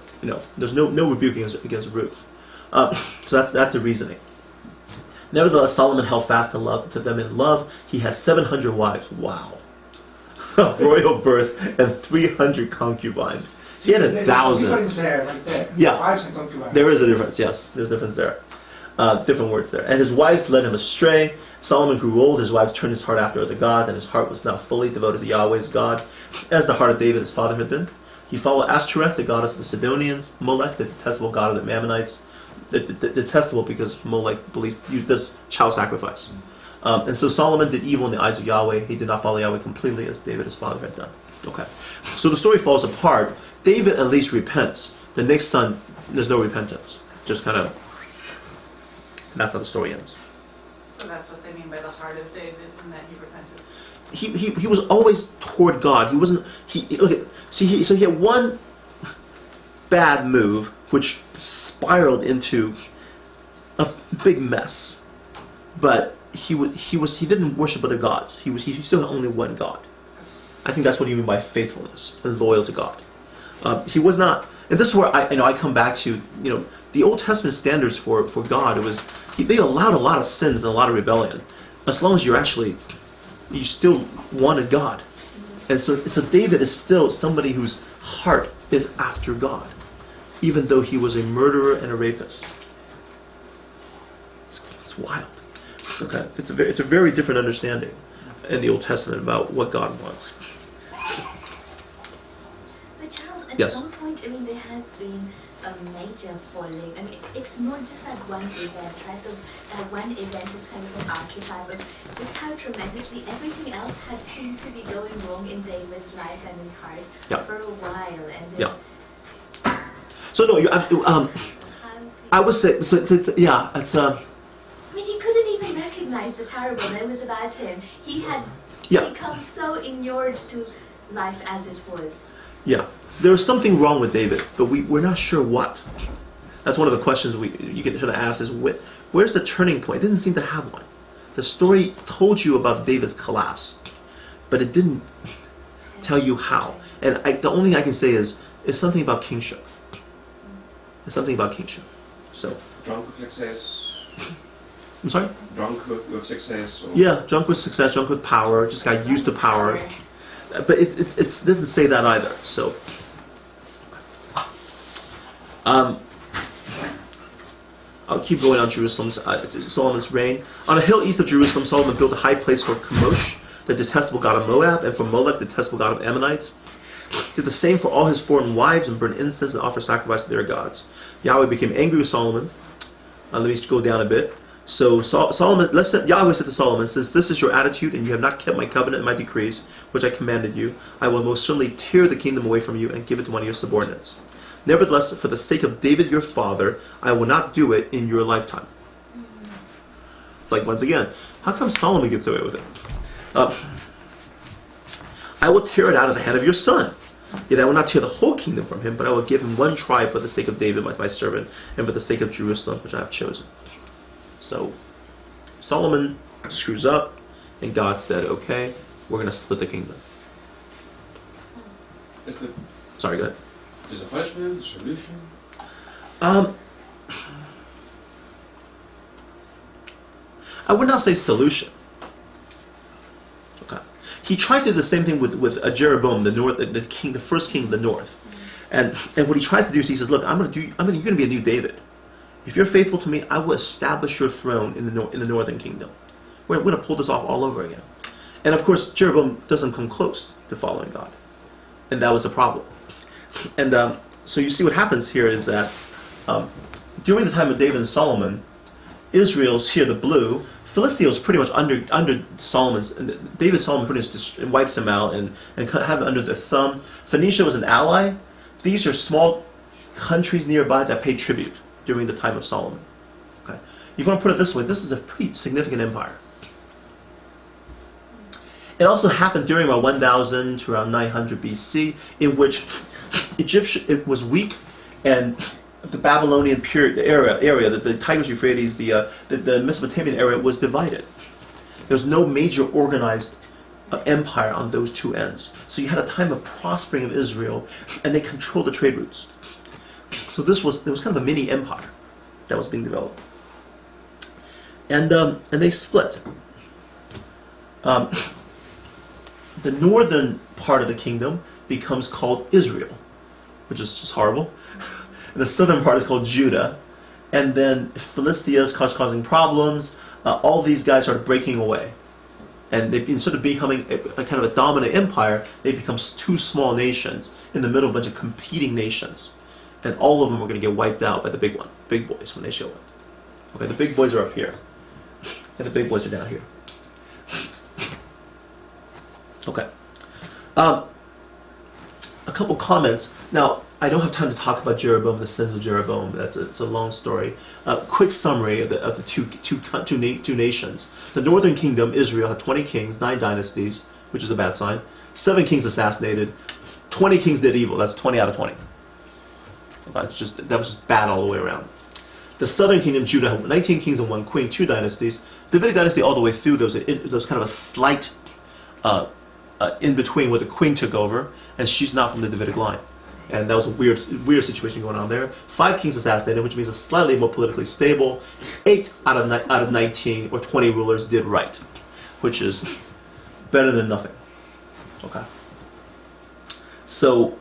A: there's no rebuke against Ruth. So that's the reasoning. Nevertheless, Solomon held fast to them in love. He has 700 wives. Wow. Of royal birth and 300 concubines. He had 1,000.
C: There's a difference there, right there.
A: Yeah.
C: Wives and concubines.
A: There is a difference, yes. There's a difference there. Different words there. And his wives led him astray. Solomon grew old. His wives turned his heart after other gods, and his heart was now fully devoted to Yahweh his God, as the heart of David his father had been. He followed Ashtoreth, the goddess of the Sidonians, Molech, the detestable god of the Mammonites. Detestable because Molech does child sacrifice. And so Solomon did evil in the eyes of Yahweh. He did not follow Yahweh completely as David his father had done. Okay. So the story falls apart. David at least repents. The next son, there's no repentance. Just kind of, that's how the story ends.
H: So that's what they mean by the heart of David, and that he repented.
A: He was always toward God. He wasn't. So he had one bad move, which spiraled into a big mess. But he didn't worship other gods. He still had only one God. I think that's what you mean by faithfulness and loyal to God. He was not, and this is where I come back to the Old Testament standards for God. They allowed a lot of sins and a lot of rebellion, as long as you still wanted God. And so David is still somebody whose heart is after God, even though he was a murderer and a rapist. It's wild. Okay, it's a very different understanding in the Old Testament about what God wants.
E: But Charles, at
A: Yes.
E: some point, there has been a major falling. It's not just that one event, right? That one event is kind of an archetype of just how tremendously everything else had seemed to be going wrong in David's life and his heart for a while, and then.
A: So no, you. I would say it's
E: he couldn't even recognize the parable that was about him. He had become so inured to life as it was.
A: Yeah, there was something wrong with David, but we're not sure what. That's one of the questions you can sort of ask is where's the turning point? It didn't seem to have one. The story told you about David's collapse, but it didn't tell you how. And the only thing I can say is it's something about kingship. It's something about kingship. So.
D: Drunk with success.
A: I'm sorry?
D: Drunk with success. Or...
A: Yeah, drunk with success, drunk with power, just got used to power. But it didn't say that either. So, I'll keep going on Solomon's reign. On a hill east of Jerusalem, Solomon built a high place for Chemosh, the detestable god of Moab, and for Molech, the detestable god of Ammonites. Did the same for all his foreign wives and burned incense and offered sacrifice to their gods. Yahweh became angry with Solomon. Let me just go down a bit. So Yahweh said to Solomon, since this is your attitude and you have not kept my covenant and my decrees, which I commanded you, I will most certainly tear the kingdom away from you and give it to one of your subordinates. Nevertheless, for the sake of David your father, I will not do it in your lifetime. It's like, once again, how come Solomon gets away with it? I will tear it out of the hand of your son. Yet I will not tear the whole kingdom from him, but I will give him one tribe for the sake of David, my servant, and for the sake of Jerusalem, which I have chosen. So Solomon screws up, and God said, okay, we're going to split the kingdom. Sorry, go ahead.
D: Is a punishment, a solution?
A: I would not say solution. Okay. He tries to do the same thing with Jeroboam, the first king of the north. And what he tries to do is he says, look, you're going to be a new David. If you're faithful to me, I will establish your throne in the northern kingdom. We're going to pull this off all over again. And of course, Jeroboam doesn't come close to following God. And that was a problem. And so you see what happens here is that during the time of David and Solomon, Israel's here, the blue. Philistia was pretty much under Solomon's. Solomon pretty much just wipes them out and have it under their thumb. Phoenicia was an ally. These are small countries nearby that paid tribute during the time of Solomon. Okay, if you want to put it this way, this is a pretty significant empire. It also happened during around 1000 to around 900 BC, in which it was weak, and the Babylonian period area, the Tigris Euphrates, the Mesopotamian area was divided. There was no major organized empire on those two ends. So you had a time of prospering of Israel, and they controlled the trade routes. So it was kind of a mini empire that was being developed, and they split. The northern part of the kingdom becomes called Israel, which is just horrible. And the southern part is called Judah. And then Philistia is causing problems. All these guys started breaking away. And instead of becoming a kind of a dominant empire, they become two small nations in the middle of a bunch of competing nations. And all of them are going to get wiped out by the big boys when they show up. Okay, the big boys are up here. And the big boys are down here. Okay. A couple comments. Now, I don't have time to talk about Jeroboam, the sins of Jeroboam. It's a long story. Quick summary of the two nations. The northern kingdom, Israel, had 20 kings, 9 dynasties, which is a bad sign. 7 kings assassinated. 20 kings did evil. That's 20 out of 20. That was just bad all the way around. The southern kingdom, Judah, had 19 kings and 1 queen, 2 dynasties. Davidic dynasty all the way through, there was kind of a slight in between where the queen took over, and she's not from the Davidic line. And that was a weird situation going on there. 5 kings assassinated, which means it's slightly more politically stable. 8 out of 19 or 20 rulers did right, which is better than nothing. Okay. So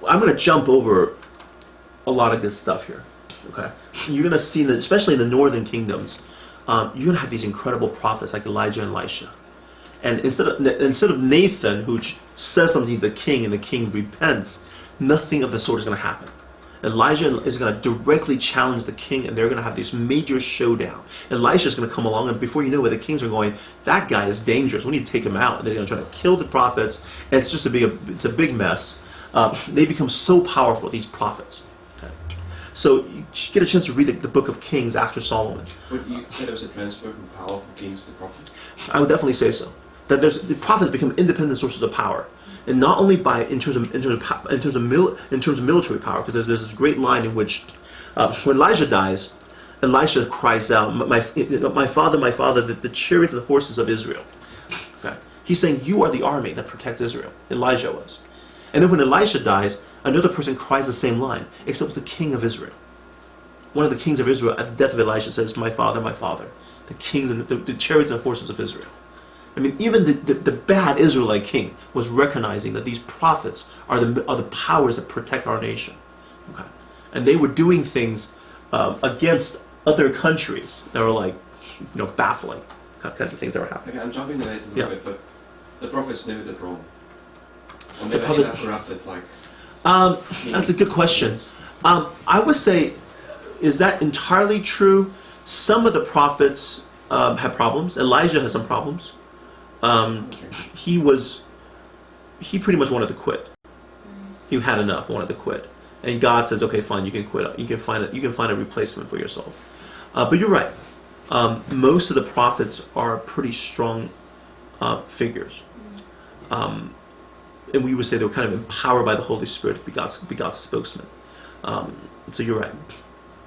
A: I'm going to jump over a lot of good stuff here. Okay. You're going to see that, especially in the northern kingdoms, you're going to have these incredible prophets like Elijah and Elisha. And instead of Nathan, who says something to the king and the king repents, nothing of the sort is going to happen. Elijah is going to directly challenge the king, and they're going to have this major showdown. Elisha is going to come along, and before you know it, the kings are going, that guy is dangerous. We need to take him out. And they're going to try to kill the prophets, and it's just it's a big mess. They become so powerful, these prophets. Okay. So you get a chance to read the book of Kings after Solomon.
D: Would you say there was a transfer from power from kings to prophets?
A: I would definitely say so. That the prophets become independent sources of power, and not only in terms of military power, because there's this great line in which when Elijah dies, Elisha cries out, my father, the chariots and the horses of Israel." Okay, he's saying, "You are the army that protects Israel." Elijah was, and then when Elisha dies, another person cries the same line, except it's the king of Israel. One of the kings of Israel at the death of Elisha says, my father, the kings and the chariots and horses of Israel." I mean, even the bad Israelite king was recognizing that these prophets are the powers that protect our nation. Okay, and they were doing things against other countries that were like, baffling kind of things that were happening.
D: Okay, I'm jumping ahead a little bit, but the prophets knew the wrong. And
A: The
D: they
A: prophet-
D: were corrupted, like.
A: That's a good question. I would say, is that entirely true? Some of the prophets had problems. Elijah had some problems. He pretty much wanted to quit. He had enough, wanted to quit. And God says, okay, fine, you can quit. You can find a replacement for yourself. But you're right. Most of the prophets are pretty strong figures. And we would say they were kind of empowered by the Holy Spirit to be God's spokesman. So you're right.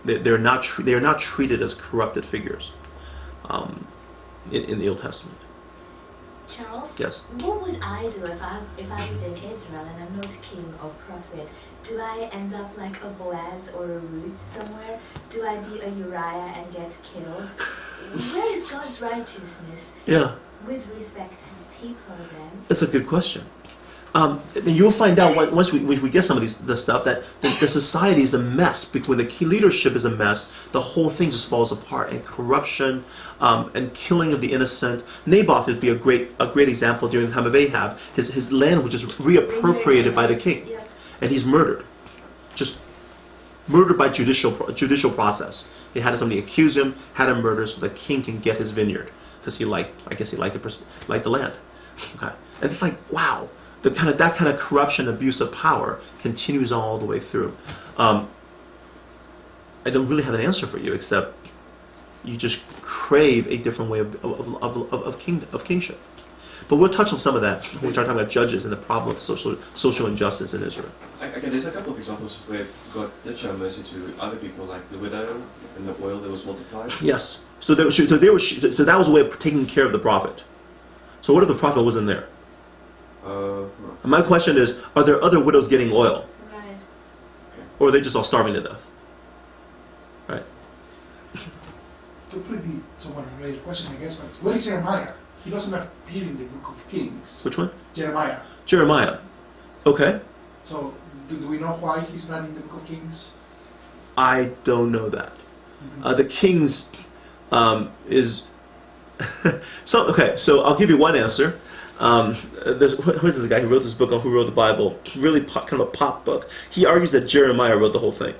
A: They are not treated as corrupted figures in the Old Testament.
E: Charles?
A: Yes.
E: What would I do if I was in Israel and I'm not king or prophet? Do I end up like a Boaz or a Ruth somewhere? Do I be a Uriah and get killed? Where is God's righteousness?
A: Yeah.
E: With respect to people then?
A: That's a good question. And you'll find out once we get some of this stuff that the society is a mess. When the key leadership is a mess, the whole thing just falls apart. And corruption and killing of the innocent. Naboth would be a great example during the time of Ahab. His land was just reappropriated by the king,
E: Yeah.
A: and he's murdered. Just murdered by judicial process. They had somebody accuse him, had him murdered, so the king can get his vineyard because he liked the land. Okay, and it's like, wow, that kind of corruption, abuse of power continues on all the way through. I don't really have an answer for you except you just crave a different way of kingship. But we'll touch on some of that when we start talking about judges and the problem of social injustice in Israel.
D: Again, there's a couple of examples where God did show mercy to other people, like the widow and the oil that was multiplied.
A: Yes. So that was a way of taking care of the prophet. So what if the prophet wasn't there? My question is, are there other widows getting oil?
E: Right.
A: Or are they just all starving to death? Right.
C: Completely somewhat related question, I guess, but what is Jeremiah? He doesn't appear in the book of Kings.
A: Which one?
C: Jeremiah.
A: Jeremiah. Okay.
C: So, do we know why he's not in the book of Kings?
A: I don't know that. The Kings is... okay, so I'll give you one answer. Who's this guy who wrote this book on who wrote the Bible? Really kind of a pop book. He argues that Jeremiah wrote the whole thing.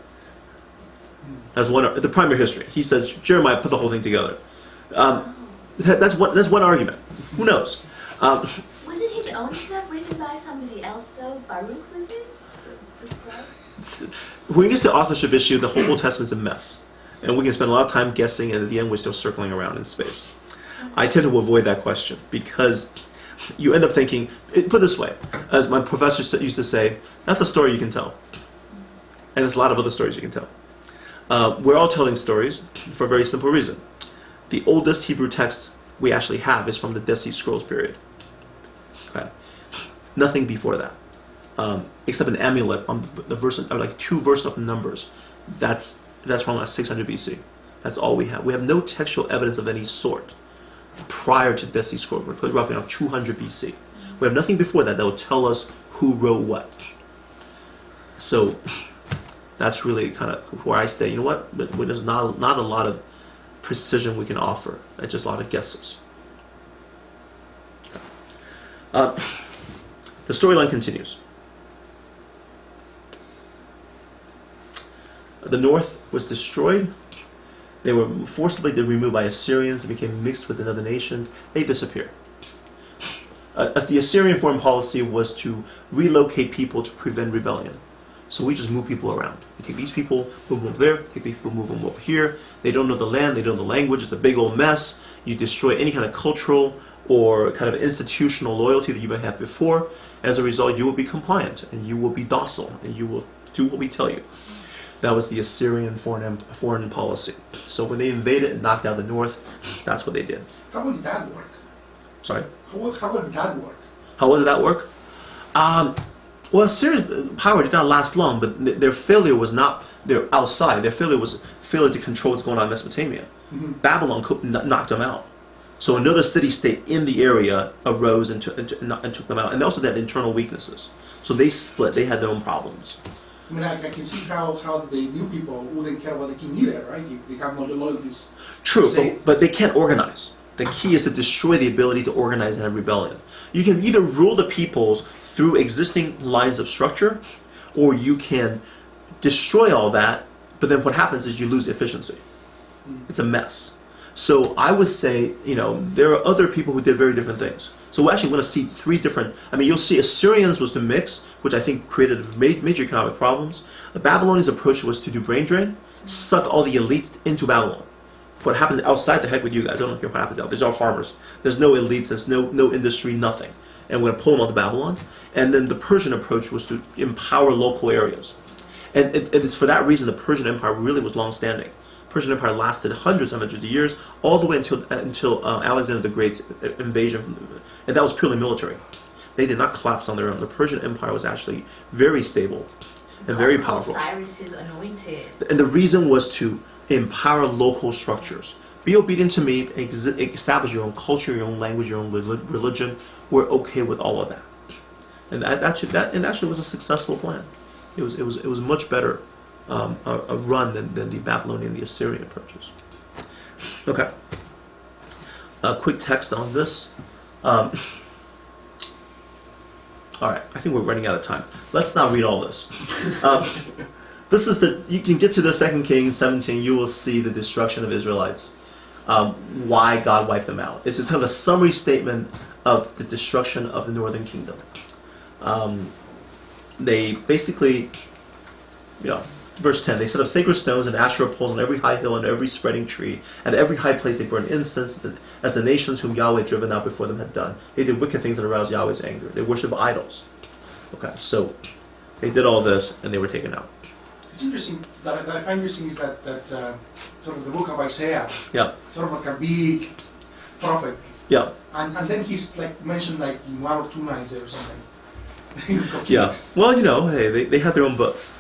A: As the primary history. He says Jeremiah put the whole thing together. That's one argument. Who knows?
E: Wasn't his own stuff written by somebody else though? Baruch, was it? The stuff?
A: When it gets to the authorship issue, the whole Old Testament's a mess. And we can spend a lot of time guessing, and at the end we're still circling around in space. I tend to avoid that question because you end up thinking, put it this way, as my professor used to say, that's a story you can tell. And there's a lot of other stories you can tell. We're all telling stories for a very simple reason. The oldest Hebrew text we actually have is from the Dead Sea Scrolls period. Okay, nothing before that, except an amulet on the verse, or like 2 verses of Numbers. That's from like 600 BC. That's all we have. We have no textual evidence of any sort prior to Dead Sea Scrolls, roughly around 200 BC. We have nothing before that will tell us who wrote what. So that's really kind of where I stay. You know what? There's not a lot of precision we can offer. It's just a lot of guesses. The storyline continues. The north was destroyed. They were forcibly removed by Assyrians and became mixed with another nations. They disappeared. The Assyrian foreign policy was to relocate people to prevent rebellion. So we just move people around. We take these people, move them over there, take these people, move them over here. They don't know the land, they don't know the language, it's a big old mess. You destroy any kind of cultural or kind of institutional loyalty that you may have before. As a result, you will be compliant, and you will be docile, and you will do what we tell you. That was the Assyrian foreign policy. So when they invaded and knocked down the north, that's what they did.
C: How would that work?
A: Sorry?
C: How would that work?
A: How would that work? Well, Assyria's power did not last long, but their failure was not their outside. Their failure was failure to control what's going on in Mesopotamia. Mm-hmm. Babylon knocked them out. So another city-state in the area arose and took them out. And also they had internal weaknesses. So they split. They had their own problems.
C: I mean, I can see how the new people wouldn't care about the king either, right? If they have no loyalties.
A: True, but they can't organize. The key is to destroy the ability to organize in a rebellion. You can either rule the peoples through existing lines of structure, or you can destroy all that, but then what happens is you lose efficiency. It's a mess. So I would say, there are other people who did very different things. So we're actually going to see 3 different, you'll see Assyrians was the mix, which I think created major economic problems. The Babylonians' approach was to do brain drain, suck all the elites into Babylon. What happens outside, the heck with you guys, I don't care what happens out. There's all farmers. There's no elites, there's no industry, nothing. And we're going to pull them out to Babylon. And then the Persian approach was to empower local areas. And it's for that reason the Persian Empire really was long-standing. Persian Empire lasted hundreds and hundreds of years, all the way until Alexander the Great's invasion, and that was purely military. They did not collapse on their own. The Persian Empire was actually very stable and very powerful.
E: Cyrus is anointed.
A: And the reason was to empower local structures. Be obedient to me, establish your own culture, your own language, your own religion. We're okay with all of that. And that actually was a successful plan. It was much better a run than the Babylonian, the Assyrian approaches. Okay. A quick text on this. All right, I think we're running out of time. Let's not read all this. this is you can get to the 2 Kings 17, you will see the destruction of Israelites. Why God wiped them out. It's kind of a summary statement of the destruction of the northern kingdom. They basically, verse 10, they set up sacred stones and Asherah poles on every high hill and every spreading tree. At every high place they burned incense, as the nations whom Yahweh had driven out before them had done. They did wicked things that aroused Yahweh's anger. They worshiped idols. Okay, so they did all this and they were taken out.
C: It's interesting, that I find interesting is that sort of the book of Isaiah, sort of like a big prophet.
A: Yeah.
C: And then he's like mentioned like in 1 or 2 lines there or something.
A: Yeah. Well, hey, they have their own books.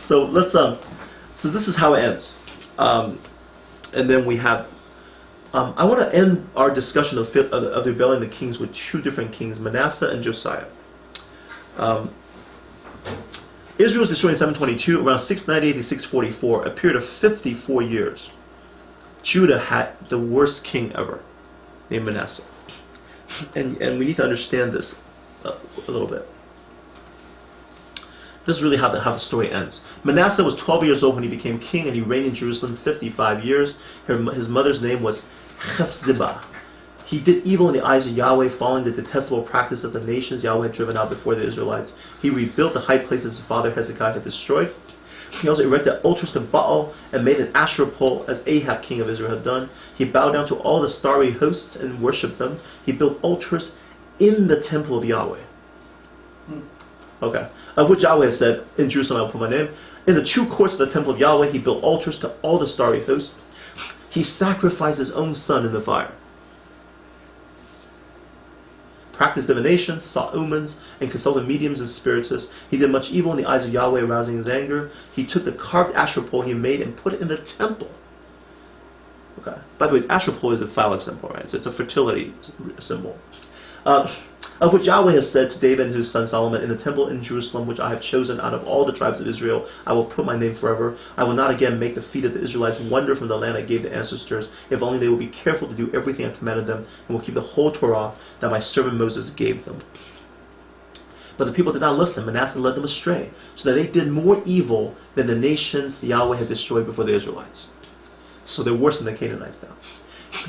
A: So let's so this is how it ends. And then we have I want to end our discussion of the rebellion of the kings with 2 different kings, Manasseh and Josiah. Israel was destroyed in 722, around 698 to 644, a period of 54 years. Judah had the worst king ever, named Manasseh. And we need to understand this a little bit. This is really how the story ends. Manasseh was 12 years old when he became king, and he reigned in Jerusalem 55 years. His mother's name was Hephzibah. He did evil in the eyes of Yahweh, following the detestable practice of the nations Yahweh had driven out before the Israelites. He rebuilt the high places his father Hezekiah had destroyed. He also erected altars to Baal and made an Asherah pole, as Ahab, king of Israel, had done. He bowed down to all the starry hosts and worshipped them. He built altars in the temple of Yahweh. Okay. Of which Yahweh said, in Jerusalem I will put my name. In the 2 courts of the temple of Yahweh, he built altars to all the starry hosts. He sacrificed his own son in the fire. Practiced divination, saw omens, and consulted mediums and spiritists. He did much evil in the eyes of Yahweh, arousing his anger. He took the carved Asherah pole he made and put it in the temple. Okay. By the way, Asherah pole is a phallic symbol, right? So it's a fertility symbol. Of which Yahweh has said to David and his son Solomon, in the temple in Jerusalem, which I have chosen out of all the tribes of Israel, I will put my name forever. I will not again make the feet of the Israelites wander from the land I gave the ancestors, if only they will be careful to do everything I commanded them, and will keep the whole Torah that my servant Moses gave them. But the people did not listen. Manasseh led them astray, so that they did more evil than the nations Yahweh had destroyed before the Israelites. So they're worse than the Canaanites now.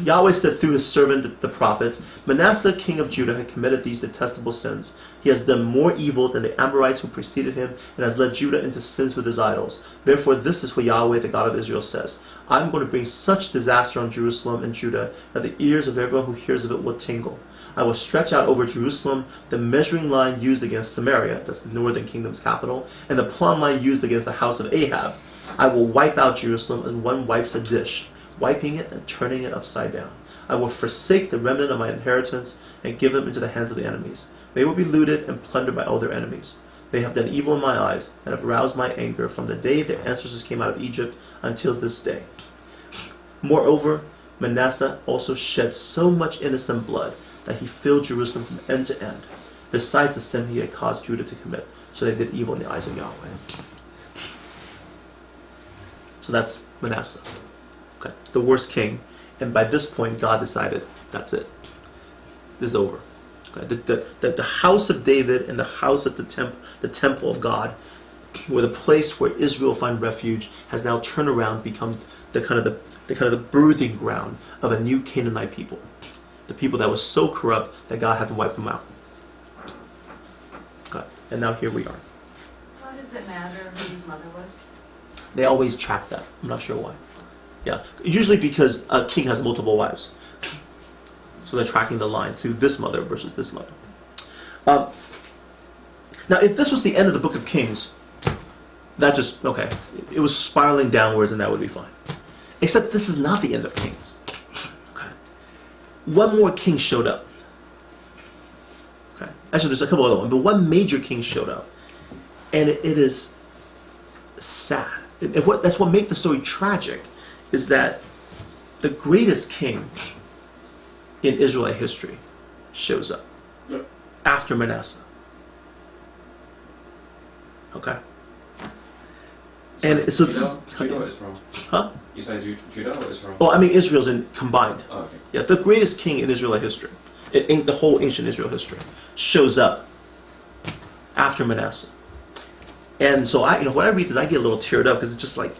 A: Yahweh said through his servant the prophets, Manasseh, king of Judah, had committed these detestable sins. He has done more evil than the Amorites who preceded him, and has led Judah into sins with his idols. Therefore this is what Yahweh, the God of Israel, says. I am going to bring such disaster on Jerusalem and Judah that the ears of everyone who hears of it will tingle. I will stretch out over Jerusalem the measuring line used against Samaria, that's the northern kingdom's capital, and the plumb line used against the house of Ahab. I will wipe out Jerusalem as one wipes a dish, wiping it and turning it upside down. I will forsake the remnant of my inheritance and give them into the hands of the enemies. They will be looted and plundered by all their enemies. They have done evil in my eyes and have roused my anger from the day their ancestors came out of Egypt until this day. Moreover, Manasseh also shed so much innocent blood that he filled Jerusalem from end to end, besides the sin he had caused Judah to commit. So they did evil in the eyes of Yahweh. So that's Manasseh. Okay, the worst king, and by this point God decided that's it. This is over. Okay, the house of David and the house of the temple of God, where the place where Israel find refuge, has now turned around, become the kind of the birthing ground of a new Canaanite people, the people that was so corrupt that God had to wipe them out. Okay, and now here we are.
H: Why does it matter who his mother was?
A: They always track that. I'm not sure why. Yeah, usually because a king has multiple wives. So they're tracking the line through this mother versus this mother. Now, if this was the end of the book of Kings, that just, okay, it was spiraling downwards and that would be fine. Except this is not the end of Kings. Okay. One more king showed up. Okay. Actually, there's a couple other ones, but one major king showed up. And it is sad. That's what makes the story tragic, is that the greatest king in Israelite history shows up after Manasseh. Okay? And so
D: Judah is wrong.
A: Huh?
D: You say Judah is wrong?
A: Oh, I mean Israel's combined.
D: Oh, okay.
A: Yeah, the greatest king in Israelite history, in the whole ancient Israel history, shows up after Manasseh. And so when I read this, I get a little teared up because it's just like,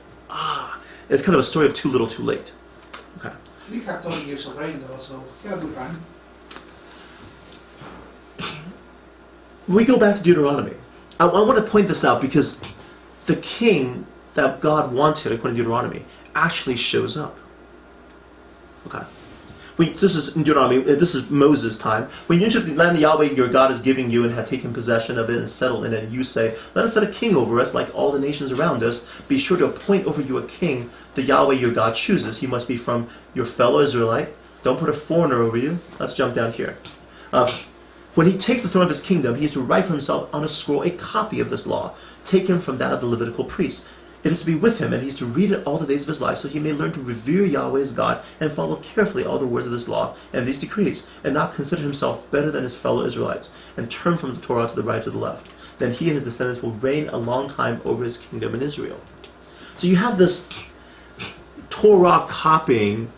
A: it's kind of a story of too little, too late. Okay.
C: We have 20 years of reign though, so he had a good run.
A: We go back to Deuteronomy. I want to point this out because the king that God wanted, according to Deuteronomy, actually shows up. Okay. This is in Deuteronomy. This is Moses' time. When you enter the land Yahweh your God is giving you and have taken possession of it and settled in it, and you say, "Let us set a king over us, like all the nations around us. Be sure to appoint over you a king the Yahweh your God chooses. He must be from your fellow Israelite. Don't put a foreigner over you." Let's jump down here. When he takes the throne of his kingdom, he is to write for himself on a scroll a copy of this law, taken from that of the Levitical priest. It is to be with him, and he is to read it all the days of his life, so he may learn to revere Yahweh his God and follow carefully all the words of this law and these decrees, and not consider himself better than his fellow Israelites, and turn from the Torah to the right or the left. Then he and his descendants will reign a long time over his kingdom in Israel. So you have this Torah copying,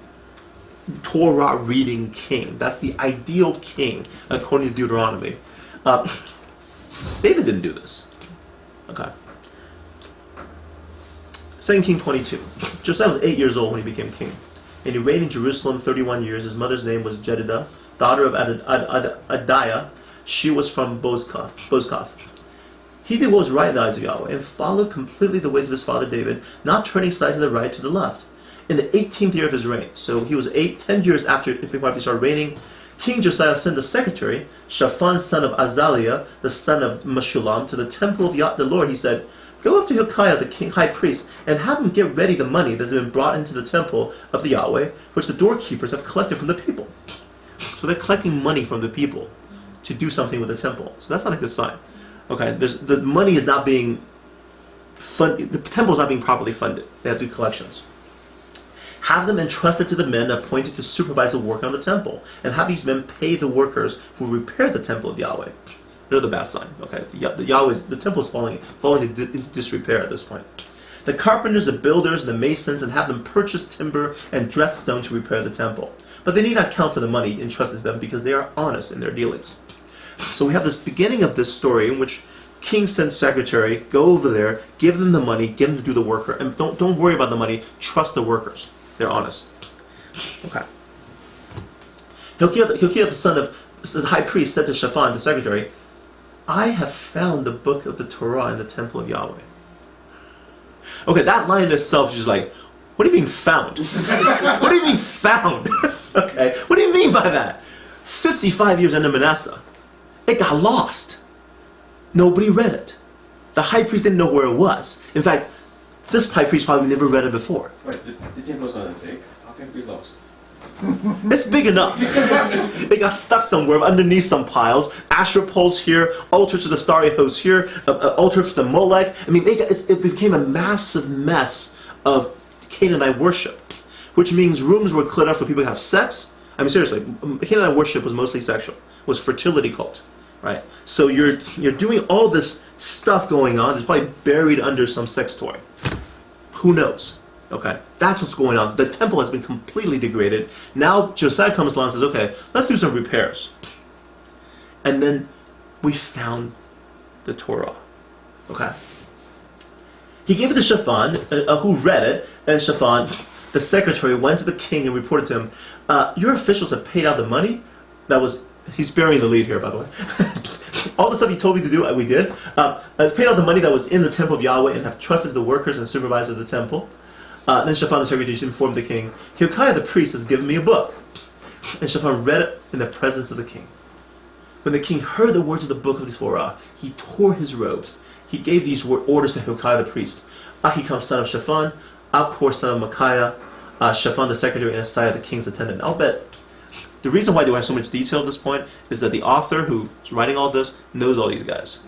A: Torah reading king. That's the ideal king, according to Deuteronomy. David didn't do this. Okay. 2 Kings 22. Josiah was 8 years old when he became king, and he reigned in Jerusalem 31 years. His mother's name was Jedidah, daughter of Adiah. She was from Bozkath. He did what was right in the eyes of Yahweh, and followed completely the ways of his father David, not turning aside to the right, to the left. In the 18th year of his reign, so he was 10 years after he started reigning, King Josiah sent the secretary, Shaphan son of Azaliah, the son of Meshullam, to the temple of the Lord. He said, "Go up to Hilkiah, the king, high priest, and have him get ready the money that has been brought into the temple of the Yahweh, which the doorkeepers have collected from the people." So they're collecting money from the people to do something with the temple. So that's not a good sign. Okay, the money is not being funded. The temple is not being properly funded. They have to do collections. Have them entrusted to the men appointed to supervise the work on the temple, and have these men pay the workers who repair the temple of Yahweh. Another bad sign. Okay, the temple is falling into disrepair at this point. The carpenters, the builders, the masons, and have them purchase timber and dress stone to repair the temple. But they need not count for the money entrusted to them, because they are honest in their dealings. So we have this beginning of this story in which king sends secretary, go over there, give them the money, get them to do the worker, and don't worry about the money. Trust the workers; they're honest. Okay. Hilkiah, the son of the high priest, said to Shaphan, the secretary, "I have found the book of the Torah in the temple of Yahweh." Okay, that line in itself is just like, what do you mean found? What do you mean found? Okay, what do you mean by that? 55 years under Manasseh. It got lost. Nobody read it. The high priest didn't know where it was. In fact, this high priest probably never read it before.
D: Right, the temple's not that big. How can it be lost?
A: It's big enough. It got stuck somewhere underneath some piles. Asherah poles here, altar to the starry host here, altar to the Molech. I mean, it became a massive mess of Canaanite worship, which means rooms were cleared up for people to have sex. I mean, seriously, Canaanite worship was mostly sexual. It was fertility cult, right? So you're doing all this stuff going on. It's probably buried under some sex toy. Who knows? Okay, that's what's going on. The temple has been completely degraded. Now Josiah comes along and says, okay, let's do some repairs. And then we found the Torah. Okay. He gave it to Shaphan, who read it, and Shaphan, the secretary, went to the king and reported to him, your officials have paid out the money. He's burying the lead here, by the way. All the stuff he told me to do, we did. Paid out the money that was in the temple of Yahweh and have trusted the workers and supervisors of the temple. Then Shaphan the secretary informed the king, Hilkiah the priest has given me a book. And Shaphan read it in the presence of the king. When the king heard the words of the book of the Torah, he tore his robes. He gave these orders to Hilkiah the priest. Ahikam son of Shaphan, Akor son of Micaiah, Shaphan the secretary, and Asaiah the king's attendant. I'll bet the reason why they have so much detail at this point is that the author who's writing all this knows all these guys.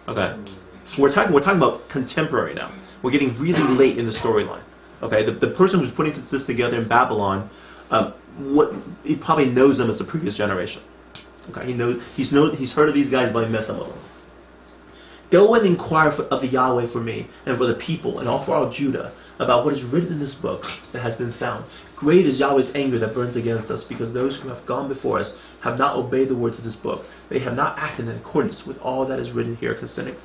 A: Okay, we're talking about contemporary now. We're getting really late in the storyline. Okay, the person who's putting this together in Babylon, he probably knows them as the previous generation. Okay, he's heard of these guys, but he met some of them. Go and inquire of the Yahweh for me and for the people and all for all Judah about what is written in this book that has been found. Great is Yahweh's anger that burns against us, because those who have gone before us have not obeyed the words of this book. They have not acted in accordance with all that is written here concerning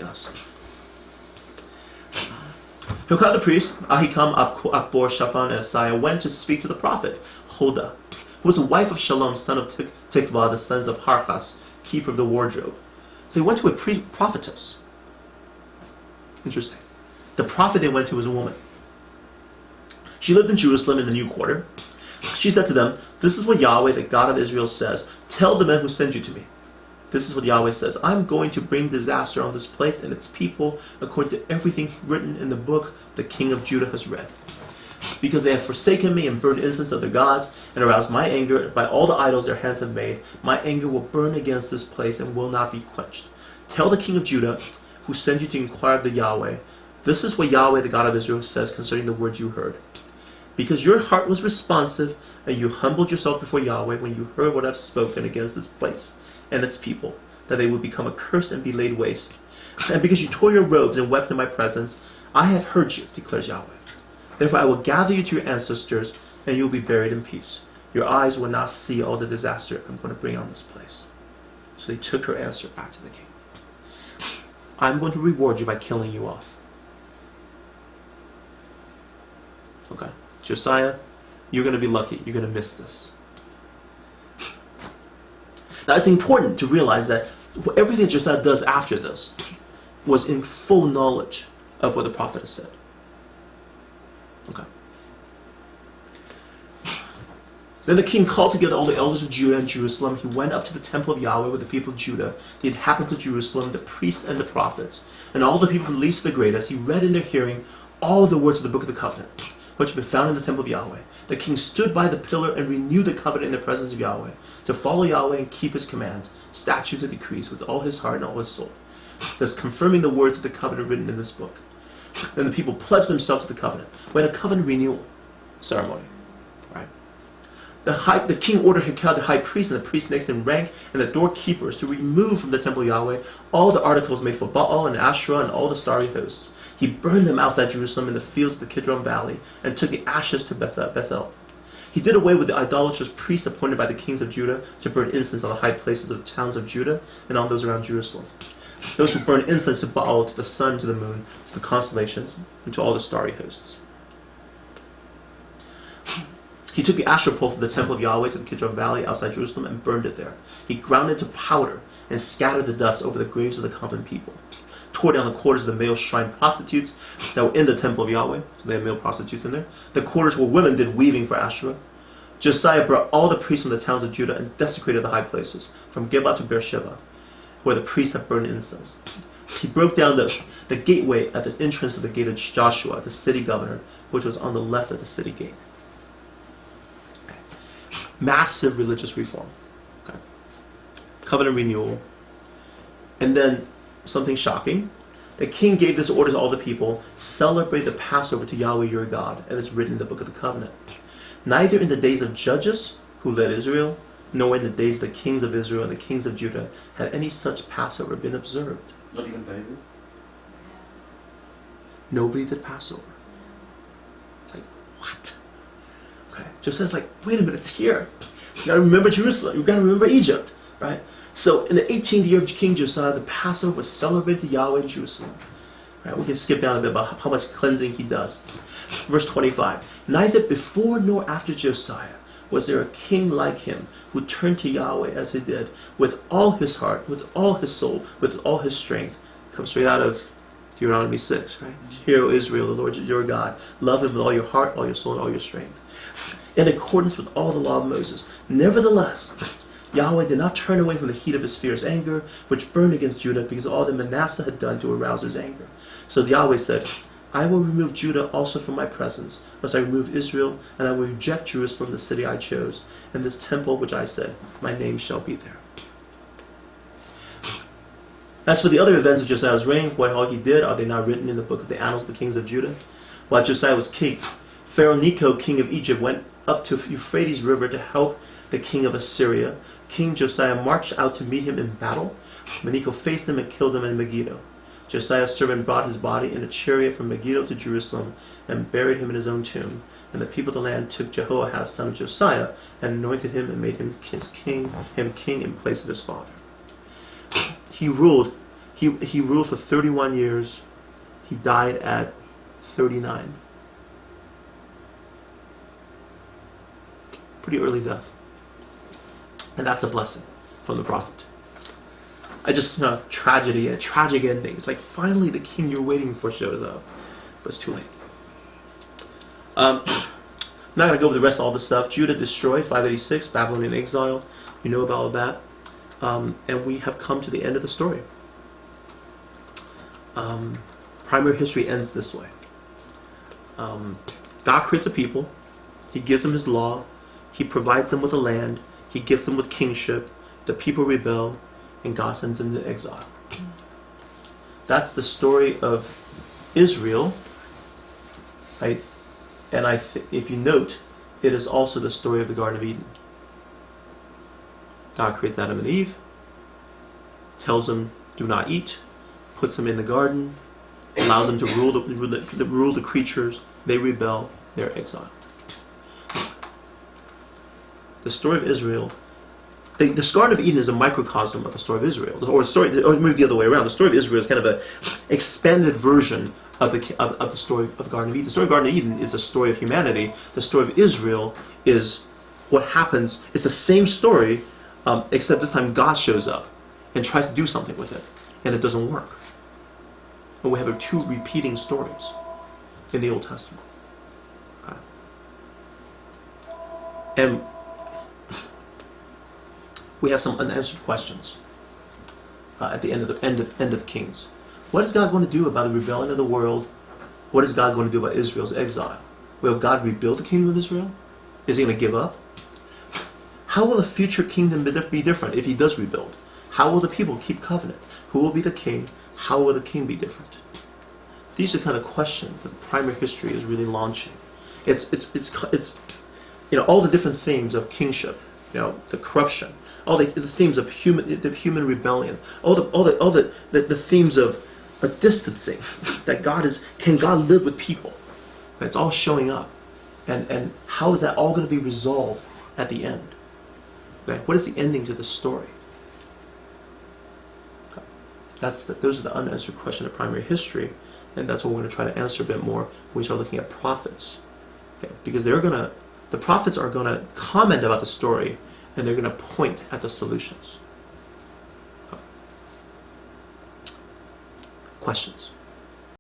A: us. Hilkiah the priest, Ahikam, Akbor, Shaphan, and Asaiah went to speak to the prophet, Huldah, who was the wife of Shalom, son of Tikvah, the sons of Harchas, keeper of the wardrobe. So they went to a prophetess. Interesting. The prophet they went to was a woman. She lived in Jerusalem in the New Quarter. She said to them, "This is what Yahweh, the God of Israel, says. Tell the men who send you to me. This is what Yahweh says. I'm going to bring disaster on this place and its people according to everything written in the book the king of Judah has read. Because they have forsaken me and burned incense of their gods and aroused my anger by all the idols their hands have made, my anger will burn against this place and will not be quenched. Tell the king of Judah, who sent you to inquire of the Yahweh, this is what Yahweh, the God of Israel, says concerning the words you heard. Because your heart was responsive and you humbled yourself before Yahweh when you heard what I've spoken against this place and its people, that they would become a curse and be laid waste. And because you tore your robes and wept in my presence, I have heard you, declares Yahweh. Therefore I will gather you to your ancestors, and you will be buried in peace. Your eyes will not see all the disaster I'm going to bring on this place." So they took her answer back to the king. "I'm going to reward you by killing you off." Okay. Josiah, you're going to be lucky. You're going to miss this. Now, it's important to realize that everything Josiah does after this was in full knowledge of what the prophet has said. Okay. Then the king called together all the elders of Judah and Jerusalem. He went up to the temple of Yahweh with the people of Judah, the inhabitants of Jerusalem, the priests and the prophets, and all the people from the least to the greatest. He read in their hearing all the words of the book of the covenant, which had been found in the temple of Yahweh. The king stood by the pillar and renewed the covenant in the presence of Yahweh, to follow Yahweh and keep his commands, statutes, and decrees with all his heart and all his soul, thus confirming the words of the covenant written in this book. Then the people pledged themselves to the covenant. We had a covenant renewal ceremony. Right? The king ordered Hilkiah the high priest and the priests next in rank and the doorkeepers to remove from the temple of Yahweh all the articles made for Baal and Asherah and all the starry hosts. He burned them outside Jerusalem in the fields of the Kidron Valley and took the ashes to Bethel. He did away with the idolatrous priests appointed by the kings of Judah to burn incense on the high places of the towns of Judah and on those around Jerusalem. Those who burned incense to Baal, to the sun, to the moon, to the constellations, and to all the starry hosts. He took the Asherah pole from the temple of Yahweh to the Kidron Valley outside Jerusalem and burned it there. He ground it to powder and scattered the dust over the graves of the common people. Tore down the quarters of the male shrine prostitutes that were in the temple of Yahweh. So they had male prostitutes in there. The quarters where women did weaving for Asherah. Josiah brought all the priests from the towns of Judah and desecrated the high places, from Geba to Beersheba, where the priests had burned incense. He broke down the gateway at the entrance of the gate of Joshua, the city governor, which was on the left of the city gate. Okay. Massive religious reform. Okay. Covenant renewal. And then something shocking. The king gave this order to all the people: celebrate the Passover to Yahweh your God, and it's written in the book of the covenant. Neither in the days of judges, who led Israel, nor in the days of the kings of Israel and the kings of Judah had any such Passover been observed.
D: Not even David?
A: Nobody did Passover. It's like, what? Okay. Joseph's like, wait a minute, it's here. You gotta remember Jerusalem. You gotta remember Egypt, right? So in the 18th year of King Josiah, the Passover was celebrated to Yahweh in Jerusalem. Right, we can skip down a bit about how much cleansing he does. Verse 25. Neither before nor after Josiah was there a king like him who turned to Yahweh as he did, with all his heart, with all his soul, with all his strength. Comes straight out of Deuteronomy 6, right? Hear, O Israel, the Lord your God. Love him with all your heart, all your soul, and all your strength. In accordance with all the law of Moses. Nevertheless, Yahweh did not turn away from the heat of his fierce anger, which burned against Judah, because of all that Manasseh had done to arouse his anger. So Yahweh said, I will remove Judah also from my presence, lest I remove Israel, and I will reject Jerusalem, the city I chose, and this temple which I said, my name shall be there. As for the other events of Josiah's reign, what all he did, are they not written in the book of the annals of the kings of Judah? While Josiah was king, Pharaoh Necho, king of Egypt, went up to Euphrates River to help the king of Assyria. King Josiah marched out to meet him in battle. Necho faced him and killed him in Megiddo. Josiah's servant brought his body in a chariot from Megiddo to Jerusalem and buried him in his own tomb. And the people of the land took Jehoahaz, son of Josiah, and anointed him and made him king in place of his father. He ruled for 31 years. He died at 39. Pretty early death. And that's a blessing from the prophet. Tragedy, a tragic ending. It's like finally the king you're waiting for shows up. But it's too late. I'm not going to go over the rest of all this stuff. Judah destroyed, 586, Babylonian exile. You know about all that. And we have come to the end of the story. Primary history ends this way. God creates a people. He gives them his law. He provides them with a land. He gifts them with kingship. The people rebel, and God sends them to exile. That's the story of Israel. Right? And if you note, it is also the story of the Garden of Eden. God creates Adam and Eve, tells them, do not eat, puts them in the garden, allows them to rule the creatures. They rebel, they're exiled. The story of Israel, the Garden of Eden is a microcosm of the story of Israel. Or move the other way around. The story of Israel is kind of an expanded version of the story of the Garden of Eden. The story of the Garden of Eden is a story of humanity. The story of Israel is what happens. It's the same story, except this time God shows up and tries to do something with it, and it doesn't work. And we have two repeating stories in the Old Testament. Okay. And we have some unanswered questions at the end of Kings. What is God going to do about the rebellion of the world? What is God going to do about Israel's exile? Will God rebuild the kingdom of Israel? Is he going to give up? How will the future kingdom be different if he does rebuild? How will the people keep covenant? Who will be the king? How will the king be different? These are the kind of questions that primary history is really launching. It's all the different themes of kingship, the corruption, all the themes of human rebellion, all the themes of a distancing that can God live with people? It's all showing up, and how is that all going to be resolved at the end? Okay? What is the ending to the story? Okay. Those are the unanswered questions of primary history, and that's what we're going to try to answer a bit more when we start looking at prophets. Okay? Because the prophets are going to comment about the story, and they're going to point at the solutions. Okay. Questions?